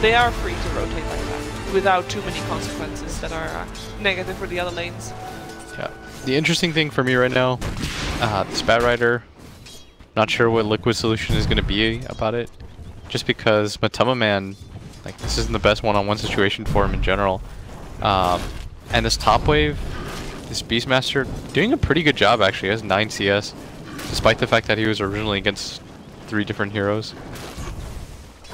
They are free to rotate like that, without too many consequences that are negative for the other lanes. Yeah. The interesting thing for me right now, this Bat Rider, not sure what Liquid solution is going to be about it, just because Matama Man, like, this isn't the best one-on-one situation for him in general. And this top wave, this Beastmaster, doing a pretty good job actually. He has 9 CS, despite the fact that he was originally against 3 different heroes.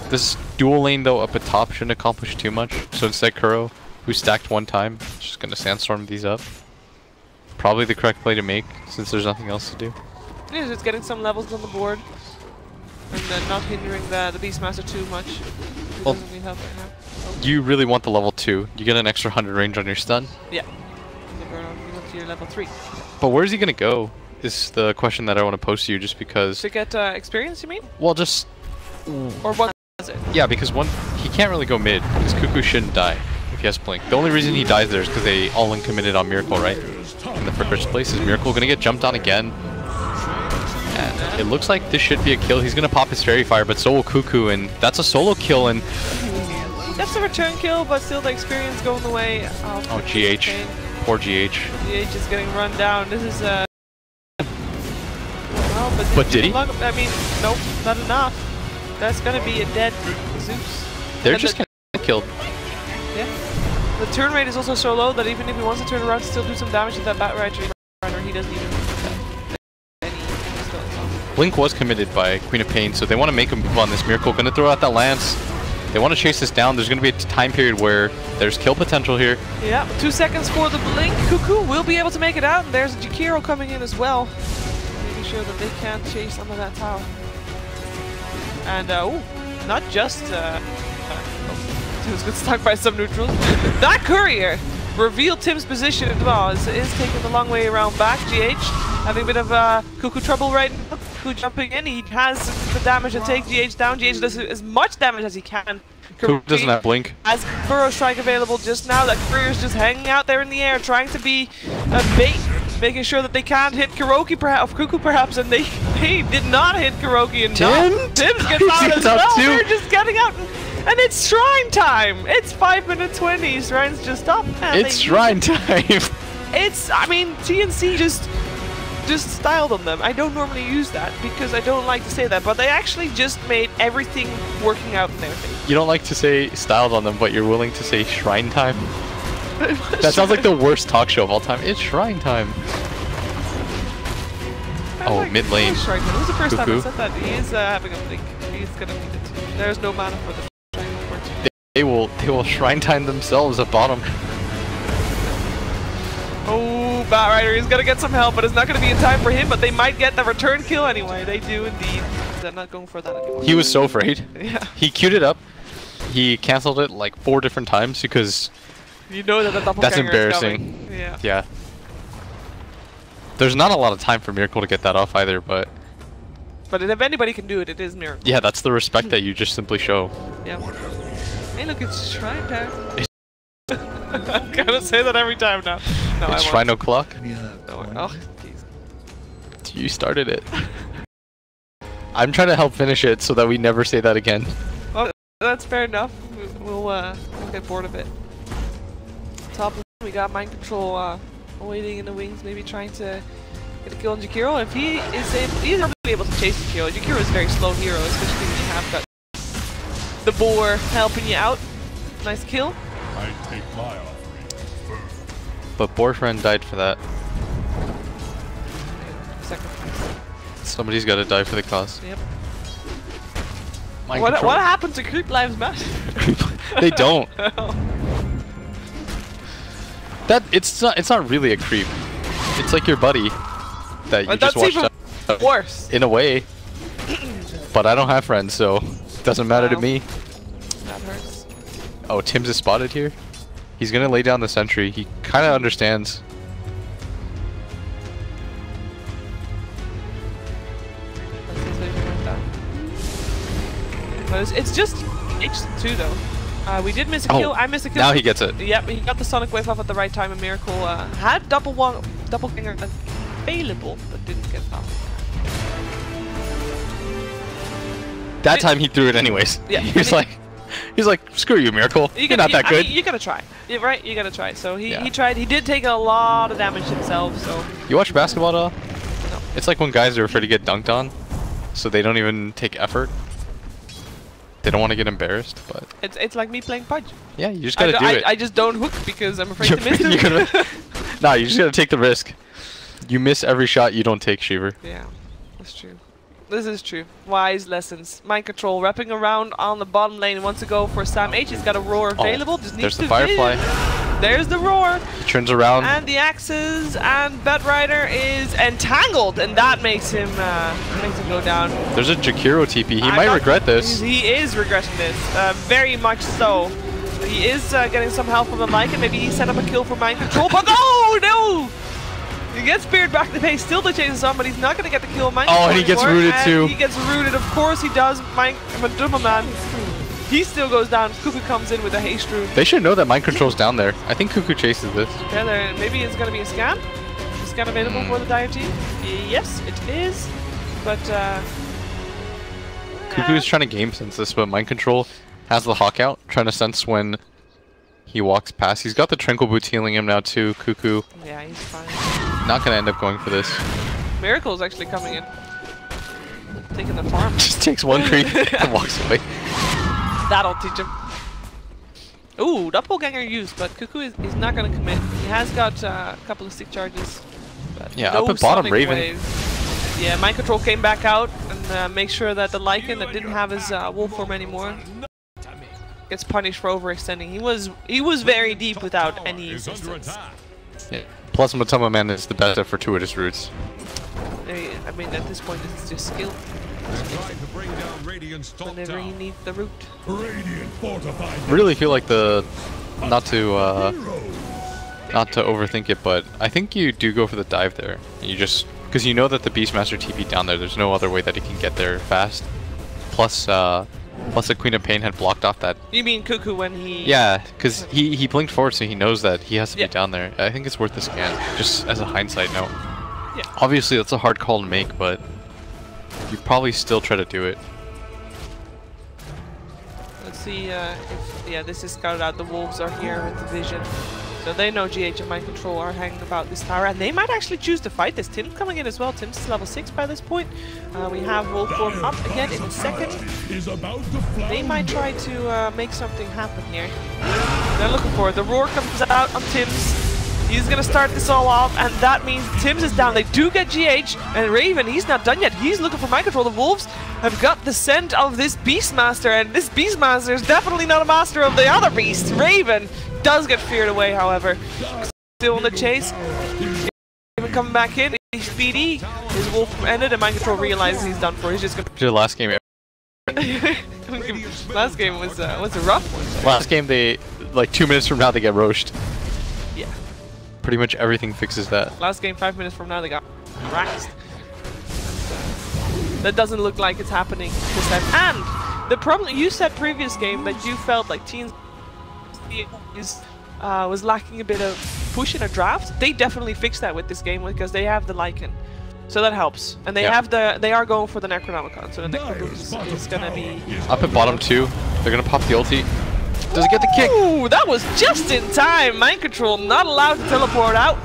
This dual lane though up at top shouldn't accomplish too much, so instead Kuro, who stacked one time, is just going to sandstorm these up. Probably the correct play to make, since there's nothing else to do. Yeah, just getting some levels on the board, and then not hindering the Beastmaster too much. He doesn't need help right now. Oh. You really want the level 2. You get an extra 100 range on your stun. Yeah. You want to your level 3. But where's he going to go is the question that I want to pose to you, just because... To get experience, you mean? Well, just... Or what is it? Yeah, because he can't really go mid, because Cuckoo shouldn't die if he has Blink. The only reason he dies there is because they all-in committed on Miracle, right? In the first place, is Miracle going to get jumped on again? And it looks like this should be a kill. He's going to pop his Fairy Fire, but so will Cuckoo, and that's a solo kill, and... That's a return kill, but still the experience going the way of... Oh, GH. Poor GH. GH is getting run down. This is well, but did he? I mean, nope, not enough. That's gonna be a dead Zeus. They're just gonna get killed. Yeah. The turn rate is also so low that even if he wants to turn around, still do some damage to that Bat Rider, he doesn't even any skills on. Blink was committed by Queen of Pain, so they want to make a move on this Miracle. Gonna throw out that Lance. They want to chase this down. There's gonna be a time period where there's kill potential here. Yeah, 2 seconds for the Blink. Cuckoo will be able to make it out, and there's Jakiro coming in as well. Making sure that they can chase some of that tower. And, not just, Tim's got stuck by some neutrals. That courier revealed Tim's position as well. Is taking the long way around back. GH having a bit of Cuckoo trouble right now. Cuckoo jumping in. He has the damage to take GH down. GH does as much damage as he can. Cuckoo doesn't have Blink. Has Burrow Strike available just now. That courier's just hanging out there in the air, trying to be a bait, making sure that they can't hit Kuroki perhaps, Cuckoo perhaps, and they did not hit Kuroki. And Tim's gets out as well. Too. They're just getting out. And it's Shrine time! It's 5 minutes 20, Shrine's just up. It's Shrine time! I mean, TNC just styled on them. I don't normally use that because I don't like to say that, but they actually just made everything working out in their favor. You don't like to say styled on them, but you're willing to say Shrine time? That sounds like the worst talk show of all time. It's Shrine time! Mid lane. This is the first time I said that. He is having a blink. He's gonna need it. There's no mana for the They will Shrine time themselves at bottom. Oh, Batrider, he's gonna get some help, but it's not gonna be in time for him, but they might get the return kill anyway. They do indeed. They're not going for that anymore. He was so afraid. Yeah. He queued it up. He cancelled it like 4 different times because you know that the doppelganger that's embarrassing. Is coming. Yeah. There's not a lot of time for Miracle to get that off either, but if anybody can do it, it is Miracle. yeah, that's the respect that you just simply show. Yeah. Hey, look, it's Shrine time. I'm gonna say that every time now. No, it's Shrine o'clock. Oh, jeez. You started it. I'm trying to help finish it so that we never say that again. Well, that's fair enough. We'll get bored of it. Top lane, we got Mind Control waiting in the wings, maybe trying to get a kill on Jakiro. If he is probably able to chase Jakiro. Jakiro is a very slow hero, especially when you have got the boar helping you out. Nice kill. I take my offering first. But Boarfriend died for that. Sacrifice. Somebody's got to die for the cause. Yep. What happened to Creep Lives Matter? They don't. It's not really a creep. It's like your buddy that you just watched out. Worse. In a way. But I don't have friends, so it doesn't matter to me. That hurts. Oh, Tim's is spotted here. He's gonna lay down the sentry. He kind of understands. It's just H2 though. We did miss a kill. I missed a kill. Now he gets it. Yep, he got the Sonic Wave off at the right time. And Miracle had doppelganger available, but didn't get it off. That time he threw it anyways. Yeah. He's like, screw you, Miracle. You're not that good. I mean, you gotta try, right? You gotta try. So he tried. He did take a lot of damage himself. So. You watch basketball at all? No. It's like when guys are afraid to get dunked on, so they don't even take effort. They don't want to get embarrassed, but it's like me playing Pudge. Yeah, you just gotta do it. I just don't hook because I'm afraid to miss it. Nah, you just gotta take the risk. You miss every shot you don't take, Shiver. Yeah, that's true. This is true. Wise lessons. Mind Control wrapping around on the bottom lane. Wants to go for Sam H. He's got a roar available. Just needs there's to the Firefly. There's the roar. He turns around. And the axes, and Batrider is entangled, and that makes him go down. There's a Jakiro TP. He might regret this. He is regretting this. Very much so. He is getting some help from the mic, and maybe he set up a kill for Mind Control. But oh no! He gets speared back to base, still to chase on, but he's not going to get the kill. Mind and he gets rooted too. He gets rooted, of course he does. Maduma Man. He still goes down. Cuckoo comes in with a haste rune. They should know that Mind Control's down there. I think Cuckoo chases this. Yeah, maybe it's going to be a scan. Is a scan available for the Dire team? Yes, it is. But Cuckoo's trying to game sense this, but Mind Control has the Hawk out, trying to sense when he walks past. He's got the Tranquil Boots healing him now too, Cuckoo. Yeah, he's fine. Not gonna end up going for this. Miracle's actually coming in. Taking the farm. Just takes one creep and walks away. That'll teach him. Ooh, doppelganger used, but Cuckoo is not gonna commit. He has got a couple of stick charges. But yeah, no up at bottom, Sonic Raven. Wave. Yeah, Mind Control came back out and make sure that the Lycan that didn't have his wolf form anymore gets punished for overextending. He was very deep without any assistance. Yeah. Plus, Matoma Man is the best at fortuitous routes. I mean, at this point, it's just skill. Whenever you need the route. Really feel like not to overthink it, but I think you do go for the dive there. You just because you know that the Beastmaster TP down there. There's no other way that he can get there fast. Plus the Queen of Pain had blocked off that. You mean Cuckoo when he? Yeah, because he blinked forward, so he knows that he has to be down there. I think it's worth the scan, just as a hindsight note. Yeah. Obviously, that's a hard call to make, but you probably still try to do it. Let's see if this is scouted out. The wolves are here with the vision, so they know GH and Mind Control are hanging about this tower, and they might actually choose to fight this. Tim's coming in as well. Tim's is level 6 by this point. We have wolf form up again in a second. They might try to make something happen here. They're looking for it. The roar comes out on Tim's. He's gonna start this all off, and that means Tim's is down. They do get GH, and Raven, he's not done yet. He's looking for Mind Control. The wolves have got the scent of this Beastmaster, and this Beastmaster is definitely not a master of the other beast. Raven does get feared away, however. Still on the chase. Raven coming back in. He's speedy. His wolf ended, and Mind Control realizes he's done for. He's just gonna. The last game. Last game was a rough one. Last game, they like 2 minutes from now they get roached. Yeah. Pretty much everything fixes that. Last game, 5 minutes from now, they got raxed. That doesn't look like it's happening this time. And the problem, you said previous game that you felt like TNC was lacking a bit of push in a draft. They definitely fixed that with this game because they have the Lycan. So that helps. And they they are going for the Necronomicon. So the Necronomicon is gonna be up at bottom 2. They're gonna pop the ulti. Does it get the kick? Ooh, that was just in time. Mind Control not allowed to teleport out.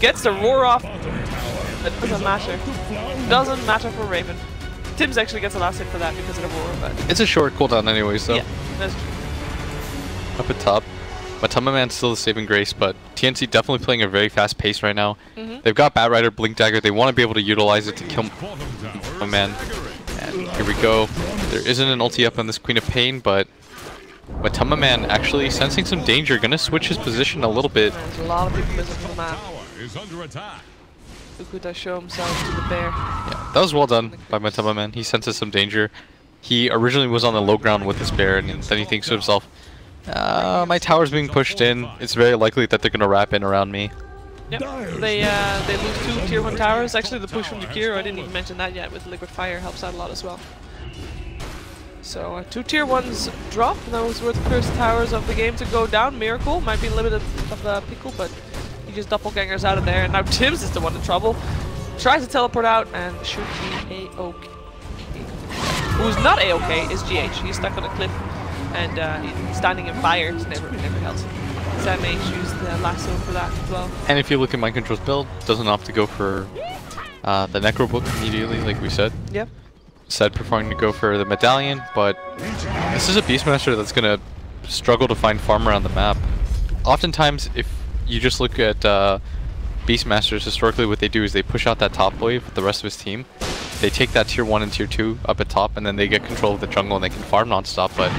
Gets the roar off. It doesn't matter. Doesn't matter for Raven. Tim's actually gets the last hit for that because of the roar, but it's a short cooldown anyway, so. Yeah, that's true. Up at top. Matoma Man's still the saving grace, but TNC definitely playing a very fast pace right now. They've got Bat Rider, Blink Dagger. They want to be able to utilize it to kill Matoma Man. And here we go. There isn't an ulti up on this Queen of Pain, but Matoma Man actually sensing some danger, gonna switch his position a little bit. There's a lot of people missing from the map. Cuckoo does show himself to the bear. Yeah, that was well done by Matoma Man. He senses some danger. He originally was on the low ground with his bear, and then he thinks to himself, my tower's being pushed in. It's very likely that they're gonna wrap in around me. Yep, they lose 2 tier 1 towers. Actually, the push from Jakiro, I didn't even mention that yet, with Liquid Fire helps out a lot as well. So 2 tier 1s drop. Those were the first towers of the game to go down. Miracle might be a little bit of a pickle, but he just doppelgangers out of there. And now Tim's is the one in trouble. Tries to teleport out and should be A-OK. Who's not A-OK is GH. He's stuck on a cliff and he's standing in fire. It's never helps. Sam H used the lasso for that as well. And if you look at Mind Control's build, doesn't opt to go for the Necro Book immediately, like we said. Yep. Instead preferring to go for the Medallion, but this is a Beastmaster that's going to struggle to find farm around the map. Oftentimes, if you just look at Beastmasters, historically what they do is they push out that top wave with the rest of his team. They take that tier 1 and tier 2 up at top, and then they get control of the jungle and they can farm non-stop, but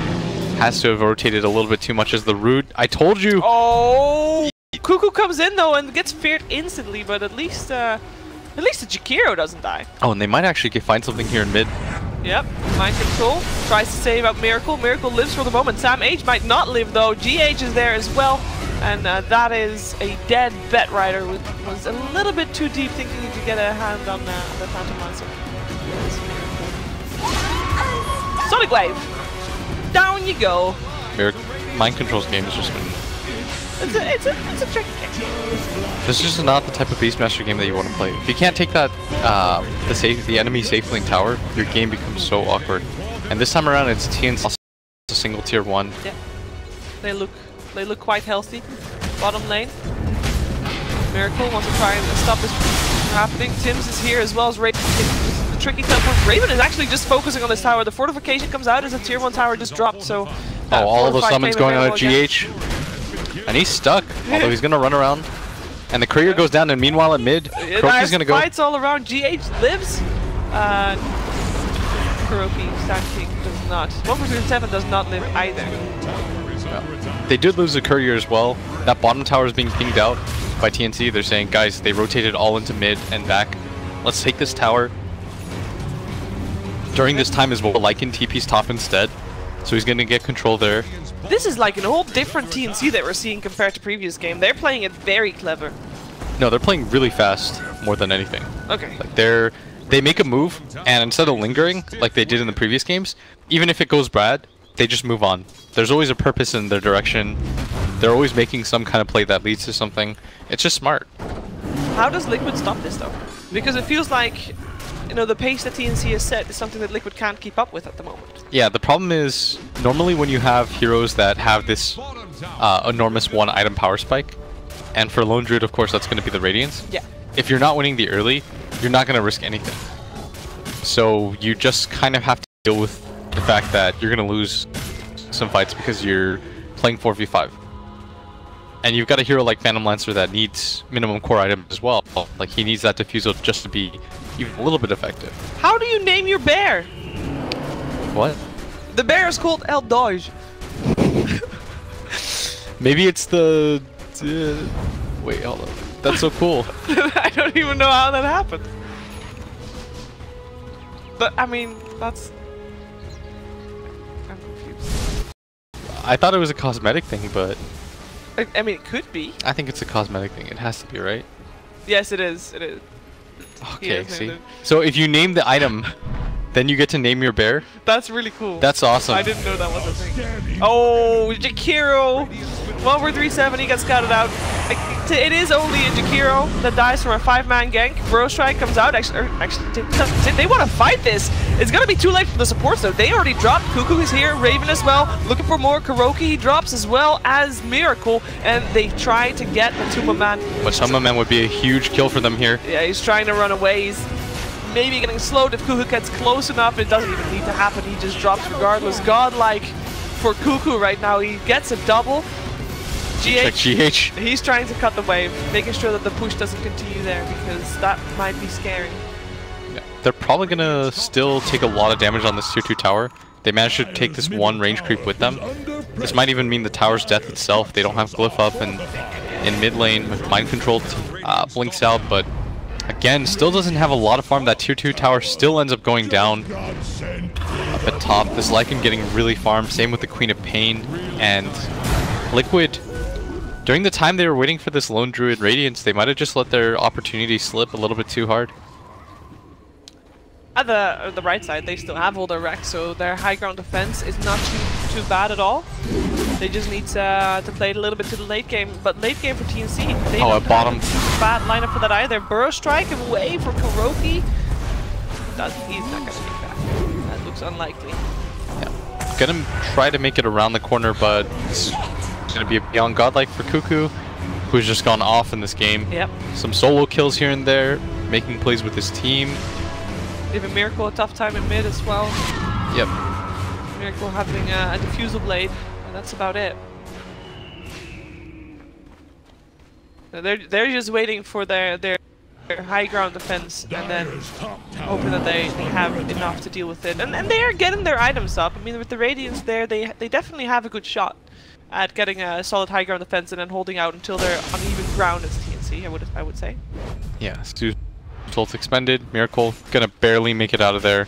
has to have rotated a little bit too much as the root. I told you! Oh! Cuckoo comes in though and gets feared instantly, but at least the Jakiro doesn't die. Oh, and they might actually find something here in mid. Yep, Mind Control tries to save out Miracle. Miracle lives for the moment. Sam H might not live though. GH is there as well. And that is a dead Bet Rider, who was a little bit too deep thinking he could get a hand on the Phantom Lancer. Sonic Wave! Down you go! Mind Control's game is just been... It's a tricky game. This is just not the type of Beastmaster game that you want to play. If you can't take that, the enemy safe lane tower, your game becomes so awkward. And this time around, it's TNC, a single tier 1. Yeah, they look quite healthy. Bottom lane. Miracle wants to try and stop this from happening. Tim's is here as well as Raven. The tricky teleport. Raven is actually just focusing on this tower. The fortification comes out as a tier 1 tower just dropped, so... all the summons going on at GH. And he's stuck, although he's going to run around. And the courier goes down, and meanwhile at mid, Kuroki's gonna go. Fights all around. GH lives. Kuroki, Sand King does not. 147 does not live either. Yeah. They did lose the courier as well. That bottom tower is being pinged out by TNC. They're saying, guys, they rotated all into mid and back. Let's take this tower. During this time as well, Lycan TP's top instead. So he's gonna get control there. This is like a whole different TNC that we're seeing compared to previous game. They're playing it very clever. No, they're playing really fast more than anything. Okay. Like they make a move, and instead of lingering like they did in the previous games, even if it goes bad, they just move on. There's always a purpose in their direction. They're always making some kind of play that leads to something. It's just smart. How does Liquid stop this though? Because it feels like, you know, the pace that TNC has set is something that Liquid can't keep up with at the moment. Yeah, the problem is normally when you have heroes that have this enormous one item power spike, and for Lone Druid, of course, that's going to be the Radiance. Yeah. If you're not winning the early, you're not going to risk anything. So you just kind of have to deal with the fact that you're going to lose some fights because you're playing 4v5. And you've got a hero like Phantom Lancer that needs minimum core item as well. Like, he needs that diffusal just to be even a little bit effective. How do you name your bear? What? The bear is called El Doge. Maybe it's the... wait, hold on. That's so cool. I don't even know how that happened. But, I mean, that's... I'm confused. I thought it was a cosmetic thing, but... I mean, it could be. I think it's a cosmetic thing. It has to be, right? Yes, it is. It is. Okay, see? So if you name the item, then you get to name your bear? That's really cool. That's awesome. I didn't know that was a thing. Oh, Jakiro! 1-4-3-7, he gets scouted out. It is only a Jakiro that dies from a 5-man gank. Bro Strike comes out. Actually, they want to fight this. It's going to be too late for the supports, though. They already dropped. Cuckoo is here. Raven as well. Looking for more. Kuroki, he drops as well as Miracle. And they try to get the Tuma Man. But Tuma Man would be a huge kill for them here. Yeah, he's trying to run away. He's maybe getting slowed if Cuckoo gets close enough. It doesn't even need to happen. He just drops regardless. Godlike for Cuckoo right now. He gets a double. GH, he's trying to cut the wave, making sure that the push doesn't continue there because that might be scary. Yeah. They're probably going to still take a lot of damage on this tier 2 tower. They managed to take this one range creep with them. This might even mean the tower's death itself. They don't have Glyph up, and in mid lane with mind control blinks out, but again, still doesn't have a lot of farm. That tier 2 tower still ends up going down up at top. This Lycan getting really farmed, same with the Queen of Pain, and Liquid. During the time they were waiting for this Lone Druid Radiance, they might have just let their opportunity slip a little bit too hard. At the right side, they still have all their wrecks, so their high ground defense is not too bad at all. They just need to play it a little bit to the late game, but late game for TNC, they don't bottom. have a bad lineup for that either. Burrow Strike away for Kuroki. He's not gonna make that. That looks unlikely. Yeah. Gonna try to make it around the corner, but it's gonna be beyond godlike for Cuckoo, who's just gone off in this game. Yep. Some solo kills here and there, making plays with his team. Giving Miracle a tough time in mid as well. Yep. Miracle having a diffusal blade, and that's about it. They're just waiting for their high ground defense, and then hoping that they have enough to deal with it. And they are getting their items up. I mean, with the Radiance there, they definitely have a good shot at getting a solid high ground defense and then holding out until they're on even ground as TNC, I would say. Yeah, Stu's ult expended. Miracle gonna barely make it out of there.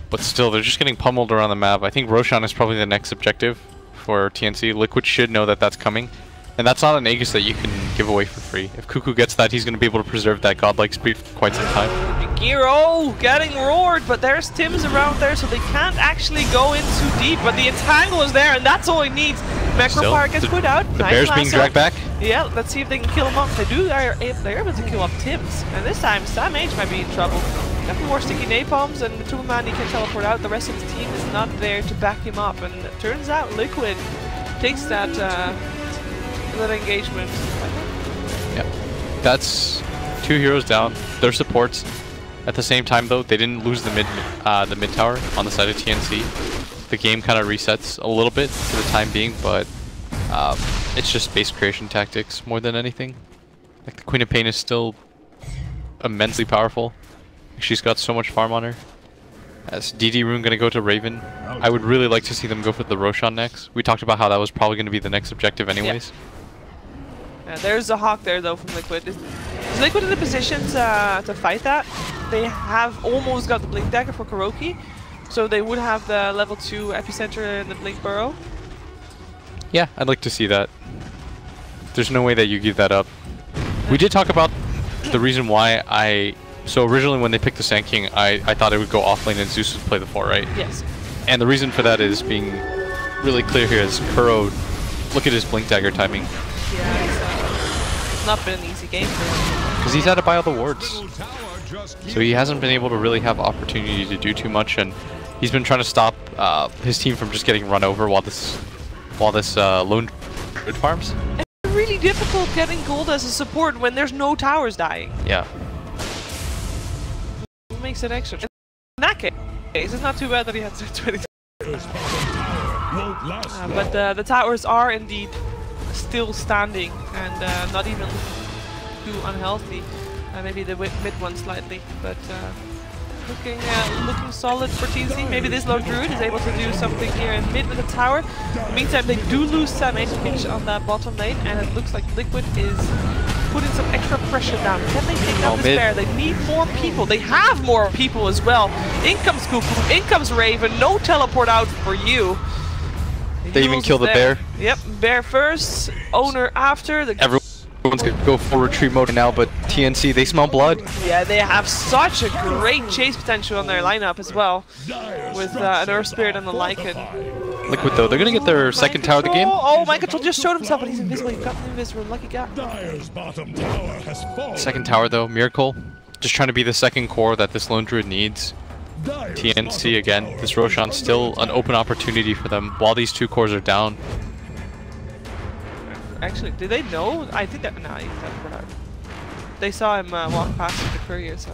But still, they're just getting pummeled around the map. I think Roshan is probably the next objective for TNC. Liquid should know that that's coming. And that's not an Aegis that you can give away for free. If Cuckoo gets that, he's going to be able to preserve that godlike speed for quite some time. Giro getting roared, but there's Tim's around there, so they can't actually go in too deep. But the entangle is there, and that's all he needs. Macropar gets put out. The bear's being dragged back. Yeah, let's see if they can kill him off. They're able to kill off Tim's. And this time, Sam H might be in trouble. Got more sticky napalms, and the Tuma he can teleport out. The rest of his team is not there to back him up. And it turns out Liquid takes that engagement. Yeah, that's 2 heroes down. Their supports. At the same time, though, they didn't lose the mid tower on the side of TNC. The game kind of resets a little bit for the time being, but it's just base creation tactics more than anything. Like the Queen of Pain is still immensely powerful. She's got so much farm on her. As DD Rune gonna go to Raven. I would really like to see them go for the Roshan next. We talked about how that was probably gonna be the next objective anyways. Yeah, there's a Hawk there though from Liquid. Is Liquid in the position to fight that? They have almost got the Blink Dagger for Kuroki, so they would have the level 2 Epicenter and the Blink Burrow. Yeah, I'd like to see that. There's no way that you give that up. We did talk about the reason why so originally when they picked the Sand King, I thought it would go offlane and Zeus would play the 4, right? Yes. And the reason for that is being really clear here is Kuro, look at his Blink Dagger timing. Yeah, it's not been an easy game for him. Because he's had to buy all the wards. So he hasn't been able to really have opportunity to do too much, and he's been trying to stop his team from just getting run over while this lone druid farms. It's really difficult getting gold as a support when there's no towers dying. Yeah. It makes it extra. In that case, it's not too bad that he had 20. But the towers are indeed still standing and not even too unhealthy. Maybe the mid one slightly, but looking solid for TNC. Maybe this lone druid is able to do something here in mid with the tower. In the meantime, they do lose Sam Pitch on that bottom lane, and it looks like Liquid is putting some extra pressure down. Can they take out this bear? They need more people. They have more people as well. In comes Cuckoo, in comes Raven. No teleport out for you. They even kill the bear. Yep, bear first, owner after. Everyone's gonna go full retreat mode now, but TNC, they smell blood. Yeah, they have such a great chase potential on their lineup as well, with an Earth Spirit and the Lycan. Liquid though, they're gonna get their second tower of the game. Oh, Mind Control just showed himself, but he's invisible. He got the invisible, lucky guy. Second tower though, Miracle, just trying to be the second core that this lone druid needs. TNC again, this Roshan's still an open opportunity for them while these two cores are down. Actually, did they know? I think that they saw him walk past with the courier, so.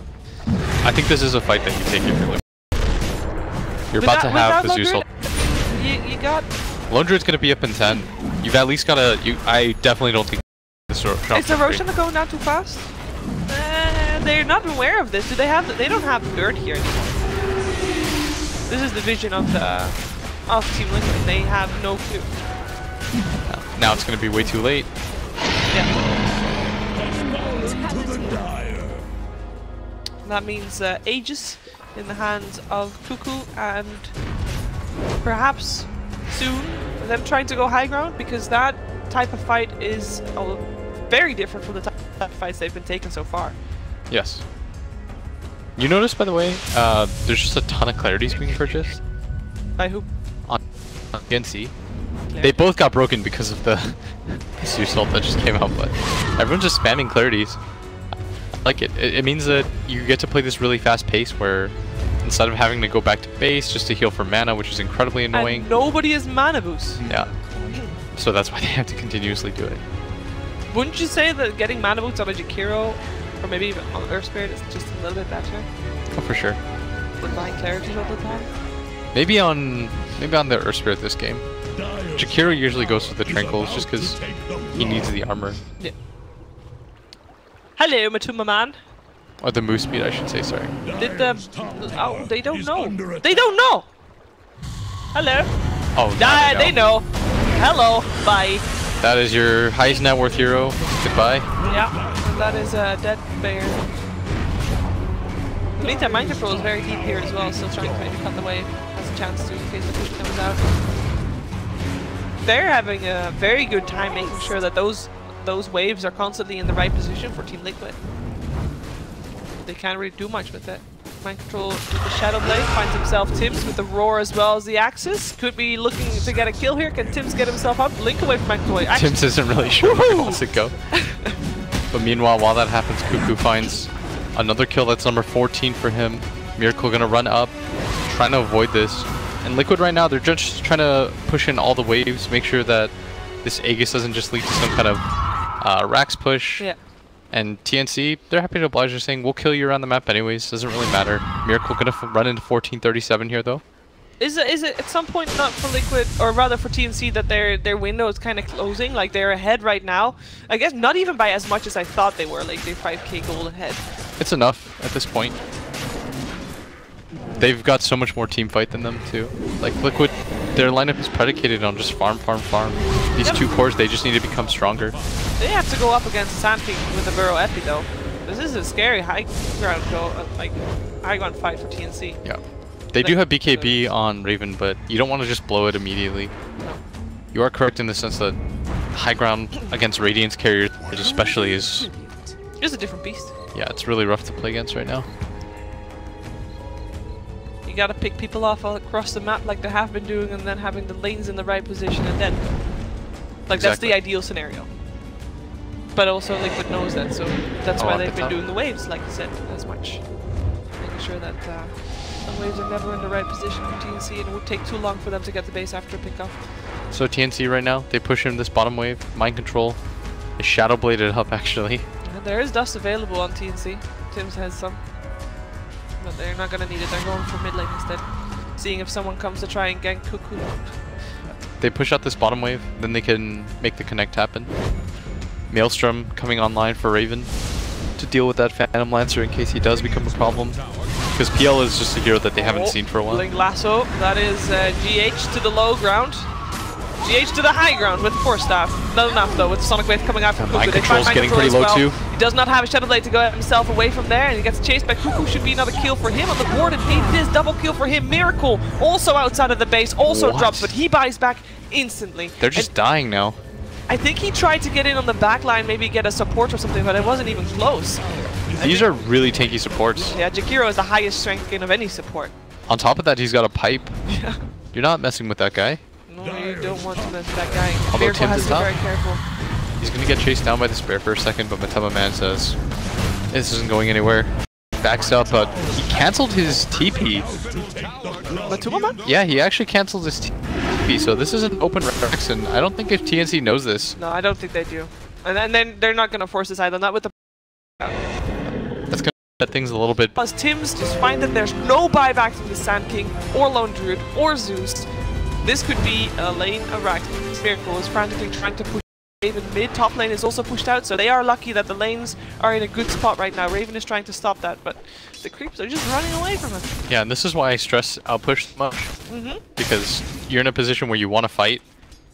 I think this is a fight that you take if you're Liquid. You're about to have the Zeus ult. You got. Lone Druid's gonna be up in 10. You've at least gotta. I definitely don't think this Roshan. Is the Roshan going down too fast? They're not aware of this. Do they have? They don't have Dirt here anymore. This is the vision of Team Liquid. They have no clue. Now it's going to be way too late. Yeah. That means Aegis in the hands of Cuckoo, and perhaps soon them trying to go high ground, because that type of fight is very different from the type of fights they've been taking so far. Yes. You notice, by the way, there's just a ton of clarities being purchased. By who? On TNC. They both got broken because of the Zeus ult that just came out, but everyone's just spamming clarities. I like it. It means that you get to play this really fast pace where instead of having to go back to base just to heal for mana, which is incredibly annoying. And nobody has mana boost. Yeah. So that's why they have to continuously do it. Wouldn't you say that getting mana boots on a Jakiro, or maybe even on Earth Spirit, is just a little bit better? Oh, for sure. Than buying clarities all the time? Maybe on the Earth Spirit this game. Jakiro usually goes for the Tranquils just because he needs the armor. Yeah. Hello, Matuma man. Or the move speed, I should say, sorry. Did the... Oh, they don't know. They don't know! Hello. Oh, they know. Hello, bye. That is your highest net worth hero. Goodbye. Yeah, and that is a dead bear. In the meantime, Mind Control is very deep here as well, still trying to maybe cut the wave. Has a chance to in case the push comes out. They're having a very good time making sure that those waves are constantly in the right position for Team Liquid. They can't really do much with it. Mind Control with the Shadow Blade finds himself Tims with the Roar as well as the Axis. Could be looking to get a kill here. Can Tims get himself up? Link away from Mind Control. Tims isn't really sure where he wants to go. But meanwhile, while that happens, Cuckoo finds another kill. That's number 14 for him. Miracle gonna run up, trying to avoid this. And Liquid right now, they're just trying to push in all the waves, make sure that this Aegis doesn't just lead to some kind of Rax push. Yeah. And TNC, they're happy to oblige. They're saying, we'll kill you around the map anyways, doesn't really matter. Miracle gonna run into 1437 here though. Is it at some point not for Liquid, or rather for TNC, that their window is kind of closing? Like they're ahead right now. I guess not even by as much as I thought they were. Like they're 5k gold ahead. It's enough at this point. They've got so much more team fight than them too. Like Liquid, their lineup is predicated on just farm. These two cores, they just need to become stronger. They have to go up against Sand King with the Burrow Epi though. This is a scary high ground high ground fight for TNC. Yeah. They do have BKB on Raven, but you don't want to just blow it immediately. No. You are correct in the sense that high ground against Radiance carriers especially is... Just a different beast. Yeah, it's really rough to play against right now. You gotta pick people off all across the map like they have been doing, and then having the lanes in the right position, and then... Like, that's the ideal scenario. But also Liquid knows that, so that's why they've been doing the waves, like you said, as much. Making sure that the waves are never in the right position for TNC, and it would take too long for them to get the base after a pickoff. So TNC right now, they push in this bottom wave, mind control. They shadow bladed up actually. And there is dust available on TNC. Tims has some. But they're not gonna need it, they're going for mid lane instead. Seeing if someone comes to try and gank Cuckoo. They push out this bottom wave, then they can make the connect happen. Maelstrom coming online for Raven to deal with that Phantom Lancer in case he does become a problem. Because PL is just a hero that they haven't seen for a while. Link Lasso, that is GH to the low ground. GH to the high ground with Force Staff. Not enough though, with Sonic Wave coming out from Cuckoo. Mind control's getting pretty low too. He does not have a Shadow Blade to get himself away from there, and he gets chased by Cuckoo. Should be another kill for him on the board. Indeed it is, double kill for him. Miracle also outside of the base, also drops, but he buys back instantly. They're just dying now. I think he tried to get in on the back line, maybe get a support or something, but it wasn't even close. These are really tanky supports. Yeah, Jakiro is the highest strength gain of any support. On top of that, he's got a pipe. Yeah. You're not messing with that guy. No, you don't want to mess with that guy. Although Miracle Tim's has to be very careful. He's going to get chased down by the Spare for a second, but Matema Man says, this isn't going anywhere. Backs up, but he cancelled his TP. Matema Man? Yeah, he actually cancelled his TP, so this is an open Rex, and I don't think if TNC knows this. No, I don't think they do. And then they're not going to force this either, not with the... That's going to set things a little bit. Plus Tims just find that there's no buyback from the Sand King, or Lone Druid, or Zeus. This could be a lane of Rax. Miracle is frantically trying to push Raven mid. Top lane is also pushed out, so they are lucky that the lanes are in a good spot right now. Raven is trying to stop that, but the creeps are just running away from him. Yeah, and this is why I stress outpush so much. Because you're in a position where you want to fight,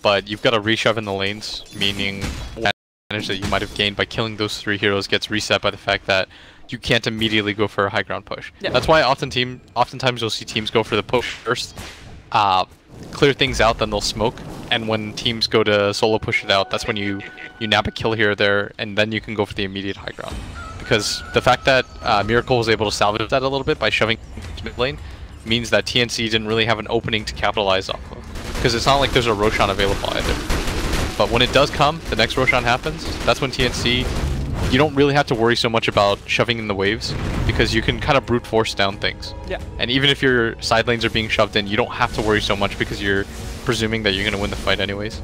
but you've got to reshove in the lanes, meaning the advantage that you might have gained by killing those 3 heroes gets reset by the fact that you can't immediately go for a high ground push. Yeah. That's why oftentimes you'll see teams go for the push first, clear things out, then they'll smoke, and when teams go to solo push it out, that's when you nab a kill here or there, and then you can go for the immediate high ground. Because the fact that Miracle was able to salvage that a little bit by shoving mid lane means that TNC didn't really have an opening to capitalize off of. Because it's not like there's a Roshan available either. But when it does come, the next Roshan happens, that's when TNC, you don't really have to worry so much about shoving in the waves, because you can kind of brute force down things. Yeah. And even if your side lanes are being shoved in, you don't have to worry so much because you're presuming that you're going to win the fight anyways.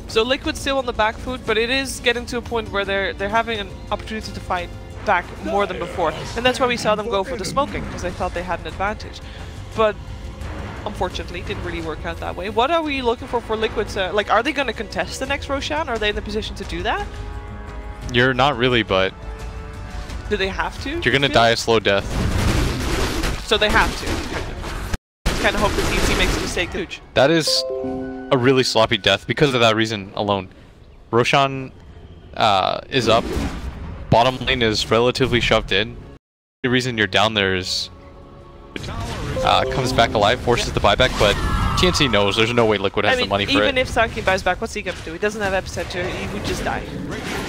So Liquid's still on the back foot, but it is getting to a point where they're having an opportunity to fight back more than before. And that's why we saw them go for the smoking, because they thought they had an advantage. But unfortunately, it didn't really work out that way. What are we looking for Liquid's? Like, are they going to contest the next Roshan? Are they in the position to do that? You're not really, but... Do they have to? You're going to die a slow death. So they have to, kind of. Just kind of hope the TNC makes a mistake. Huge. That is a really sloppy death because of that reason alone. Roshan is up. Bottom lane is relatively shoved in. The reason you're down there is... comes back alive, forces the buyback, but TNC knows there's no way Liquid has the money for it. Even if Sand King buys back, what's he gonna do? He doesn't have Epicenter, he would just die.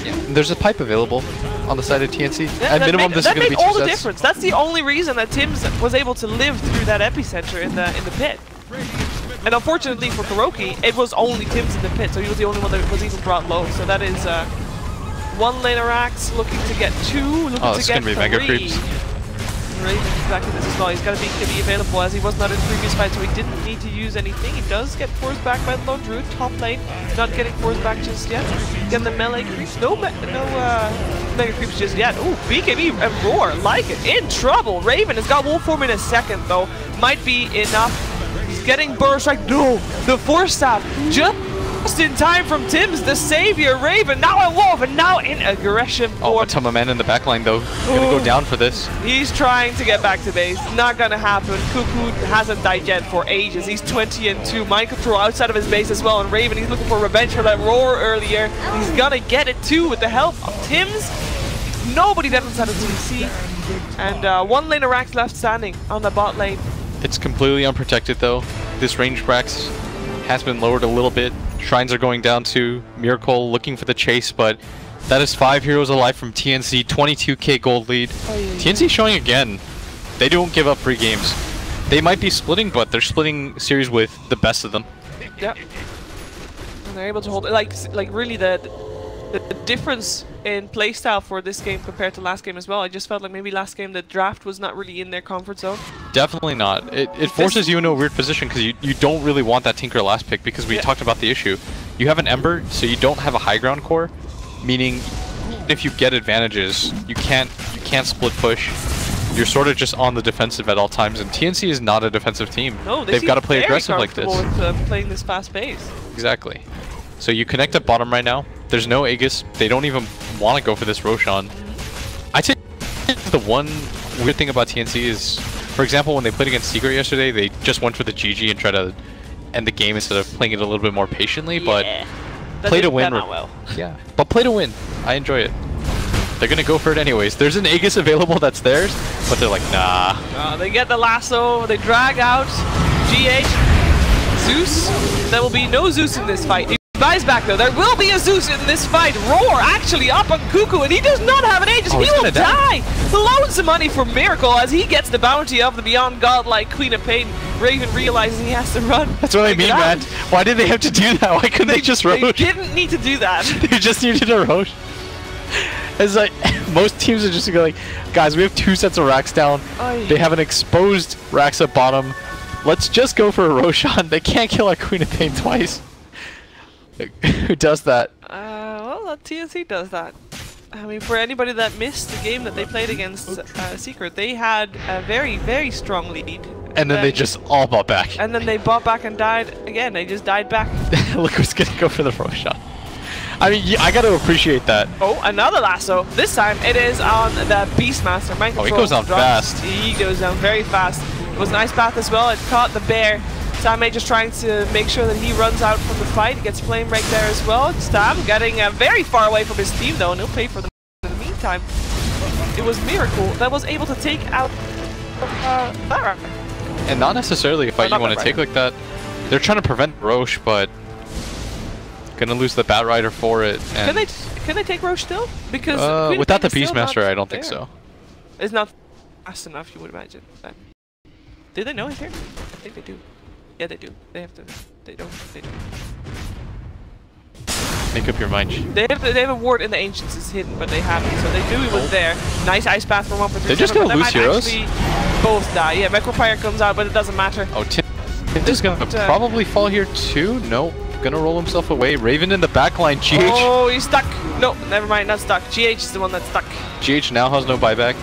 Yeah. There's a pipe available on the side of TNC. At minimum, this is going to be 2 sets. That made all the difference. That's the only reason that Tims was able to live through that Epicenter in the pit. And unfortunately for Kuroki, it was only Tims in the pit, so he was the only one that was even brought low. So that is 1 lane of Rax looking to get 2, looking to get 3. Mega creeps. Raven exactly this as well. He's got to be available as he was not in the previous fight, so he didn't need to use anything. He does get forced back by the Lone Druid, top lane. Not getting forced back just yet. Getting the melee creeps. No mega creeps just yet. Ooh, BKB and Roar, like it. In trouble. Raven has got wolf form in a second though. Might be enough. He's getting burst strike. No, the force staff just in time from Tim's, the savior Raven, now in Wolf, and now in aggression. Oh, Matama in the backline though, gonna go down for this. He's trying to get back to base, not gonna happen. Cuckoo hasn't died yet for ages. He's 20-2, mind control outside of his base as well, and Raven, he's looking for revenge for that roar earlier. He's gonna get it too with the help of Tim's. Nobody left inside of TNC, and one lane of Rax left standing on the bot lane. It's completely unprotected though. This range Rax has been lowered a little bit. Shrines are going down too. Miracle looking for the chase, but that is 5 heroes alive from TNC. 22k gold lead. TNC showing again. They don't give up free games. They might be splitting, but they're splitting series with the best of them. Yep. And they're able to hold it. Like really the difference in playstyle for this game compared to last game as well. I just felt like maybe last game the draft was not really in their comfort zone. Definitely not. It forces you into a weird position because you don't really want that Tinker last pick because we talked about the issue. You have an Ember, so you don't have a high ground core, meaning if you get advantages, you can't split push. You're sort of just on the defensive at all times, and TNC is not a defensive team. No, they've got to play aggressive like this. With, playing this fast pace. Exactly. So you connect at bottom right now. There's no Aegis. They don't even want to go for this Roshan. I'd say the one weird thing about TNC is, for example, when they played against Secret yesterday, they just went for the GG and tried to end the game instead of playing it a little bit more patiently. But play to win. Well. Yeah, but play to win. I enjoy it. They're gonna go for it anyways. There's an Aegis available that's theirs, but they're like, nah. They get the lasso. They drag out GH. Zeus. There will be no Zeus in this fight. He buys back though. There will be a Zeus in this fight. Roar actually up on Cuckoo, and he does not have an Aegis. He will die. Loads of money for Miracle as he gets the bounty of the beyond godlike Queen of Pain. Raven realizes he has to run. That's what I mean, man. Why did they have to do that? Why couldn't they just Rosh? They didn't need to do that. They just needed a Rosh. It's like most teams are just gonna go like, guys, we have 2 sets of racks down. They have an exposed racks at bottom. Let's just go for a Roshan. They can't kill our Queen of Pain twice. Who does that? Well, TNC does that. I mean, for anybody that missed the game that they played against Secret, they had a very, very strong lead. And then they just all bought back. And then they bought back and died again. They just died back. Look who's gonna go for the Roshan. I mean, I gotta appreciate that. Oh, another lasso. This time it is on the Beastmaster. Oh, he goes down fast. He goes down very fast. It was an ice path as well. It caught the bear. Samay just trying to make sure that he runs out from the fight. He gets flame break there as well. Stam getting very far away from his team though, and he'll pay for them in the meantime. It was Miracle that was able to take out Farah. And not necessarily a fight you want to take like that. They're trying to prevent Roche, but gonna lose the Bat Rider for it. And can they take Roche still? Because without the Beastmaster, I don't think so. It's not fast enough, you would imagine. Do they know he's here? I think they do. Yeah, they do. They have to. They don't. They don't. Make up your mind. They have a ward in the Ancients is hidden, but they haven't. So they knew he was there. Nice ice path from 1 They're just gonna lose heroes. Both die. Yeah, Necropire comes out, but it doesn't matter. Oh, Tim is gonna probably fall here too. No, gonna roll himself away. Raven in the backline. GH. Oh, he's stuck. No, never mind. Not stuck. GH is the one that's stuck. GH now has no buyback.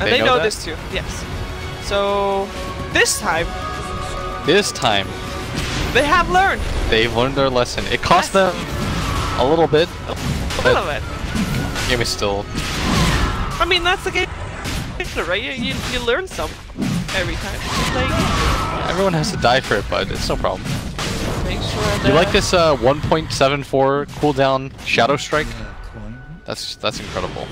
And they know this too. Yes. So this time. They have learned. They've learned their lesson. It cost them a little bit. A little bit. Game is still. I mean, that's the game, right? You learn some every time. Like, everyone has to die for it, but it's no problem. Make sure you like this 1.74 cooldown Shadow Strike? That's incredible.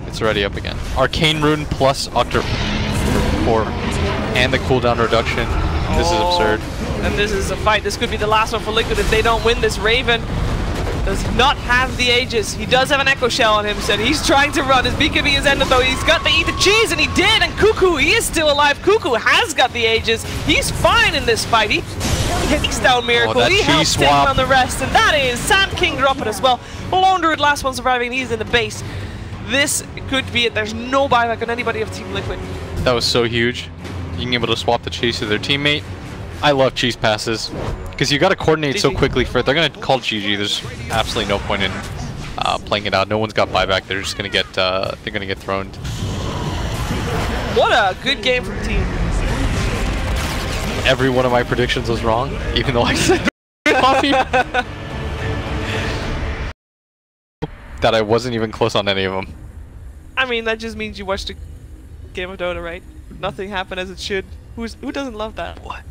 It's already up again. Arcane Rune plus Octo 4 and the cooldown reduction. This is absurd. And this is a fight. This could be the last one for Liquid if they don't win this. Raven does not have the Aegis. He does have an Echo Shell on him, so he's trying to run. His BKB is ended though. He's got to eat the cheese, and he did. And Cuckoo, he is still alive. Cuckoo has got the Aegis. He's fine in this fight. He takes down Miracle. He helps him on the rest, and that is Sand King dropping as well. Lone Druid, last one surviving. He's in the base. This could be it. There's no buyback on anybody of Team Liquid. That was so huge. Being able to swap the chase to their teammate. I love cheese passes because you got to coordinate so quickly for it. They're gonna call GG. There's absolutely no point in playing it out. No one's got buyback. They're just gonna get they're gonna get thrown. What a good game from team. every one of my predictions was wrong, even though I said that I wasn't even close on any of them. I mean, that just means you watched a game of Dota, right? Nothing happened as it should. Who doesn't love that? What?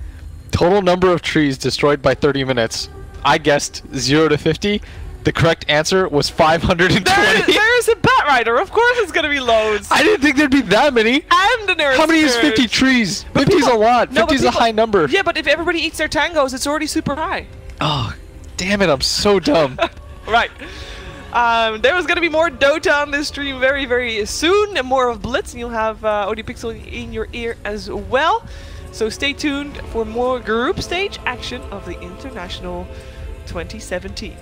Total number of trees destroyed by 30 minutes. I guessed 0 to 50. The correct answer was 520. There's a bat rider. Of course it's gonna be loads. I didn't think there'd be that many. And the nearest How many is 50 trees? 50 is a lot. 50 is a high number. Yeah, but if everybody eats their tangos, it's already super high. Oh, damn it. I'm so dumb. Right. There was gonna be more Dota on this stream very, very soon, and more of Blitz, and you'll have ODPixel in your ear as well. So stay tuned for more group stage action of the International 2017.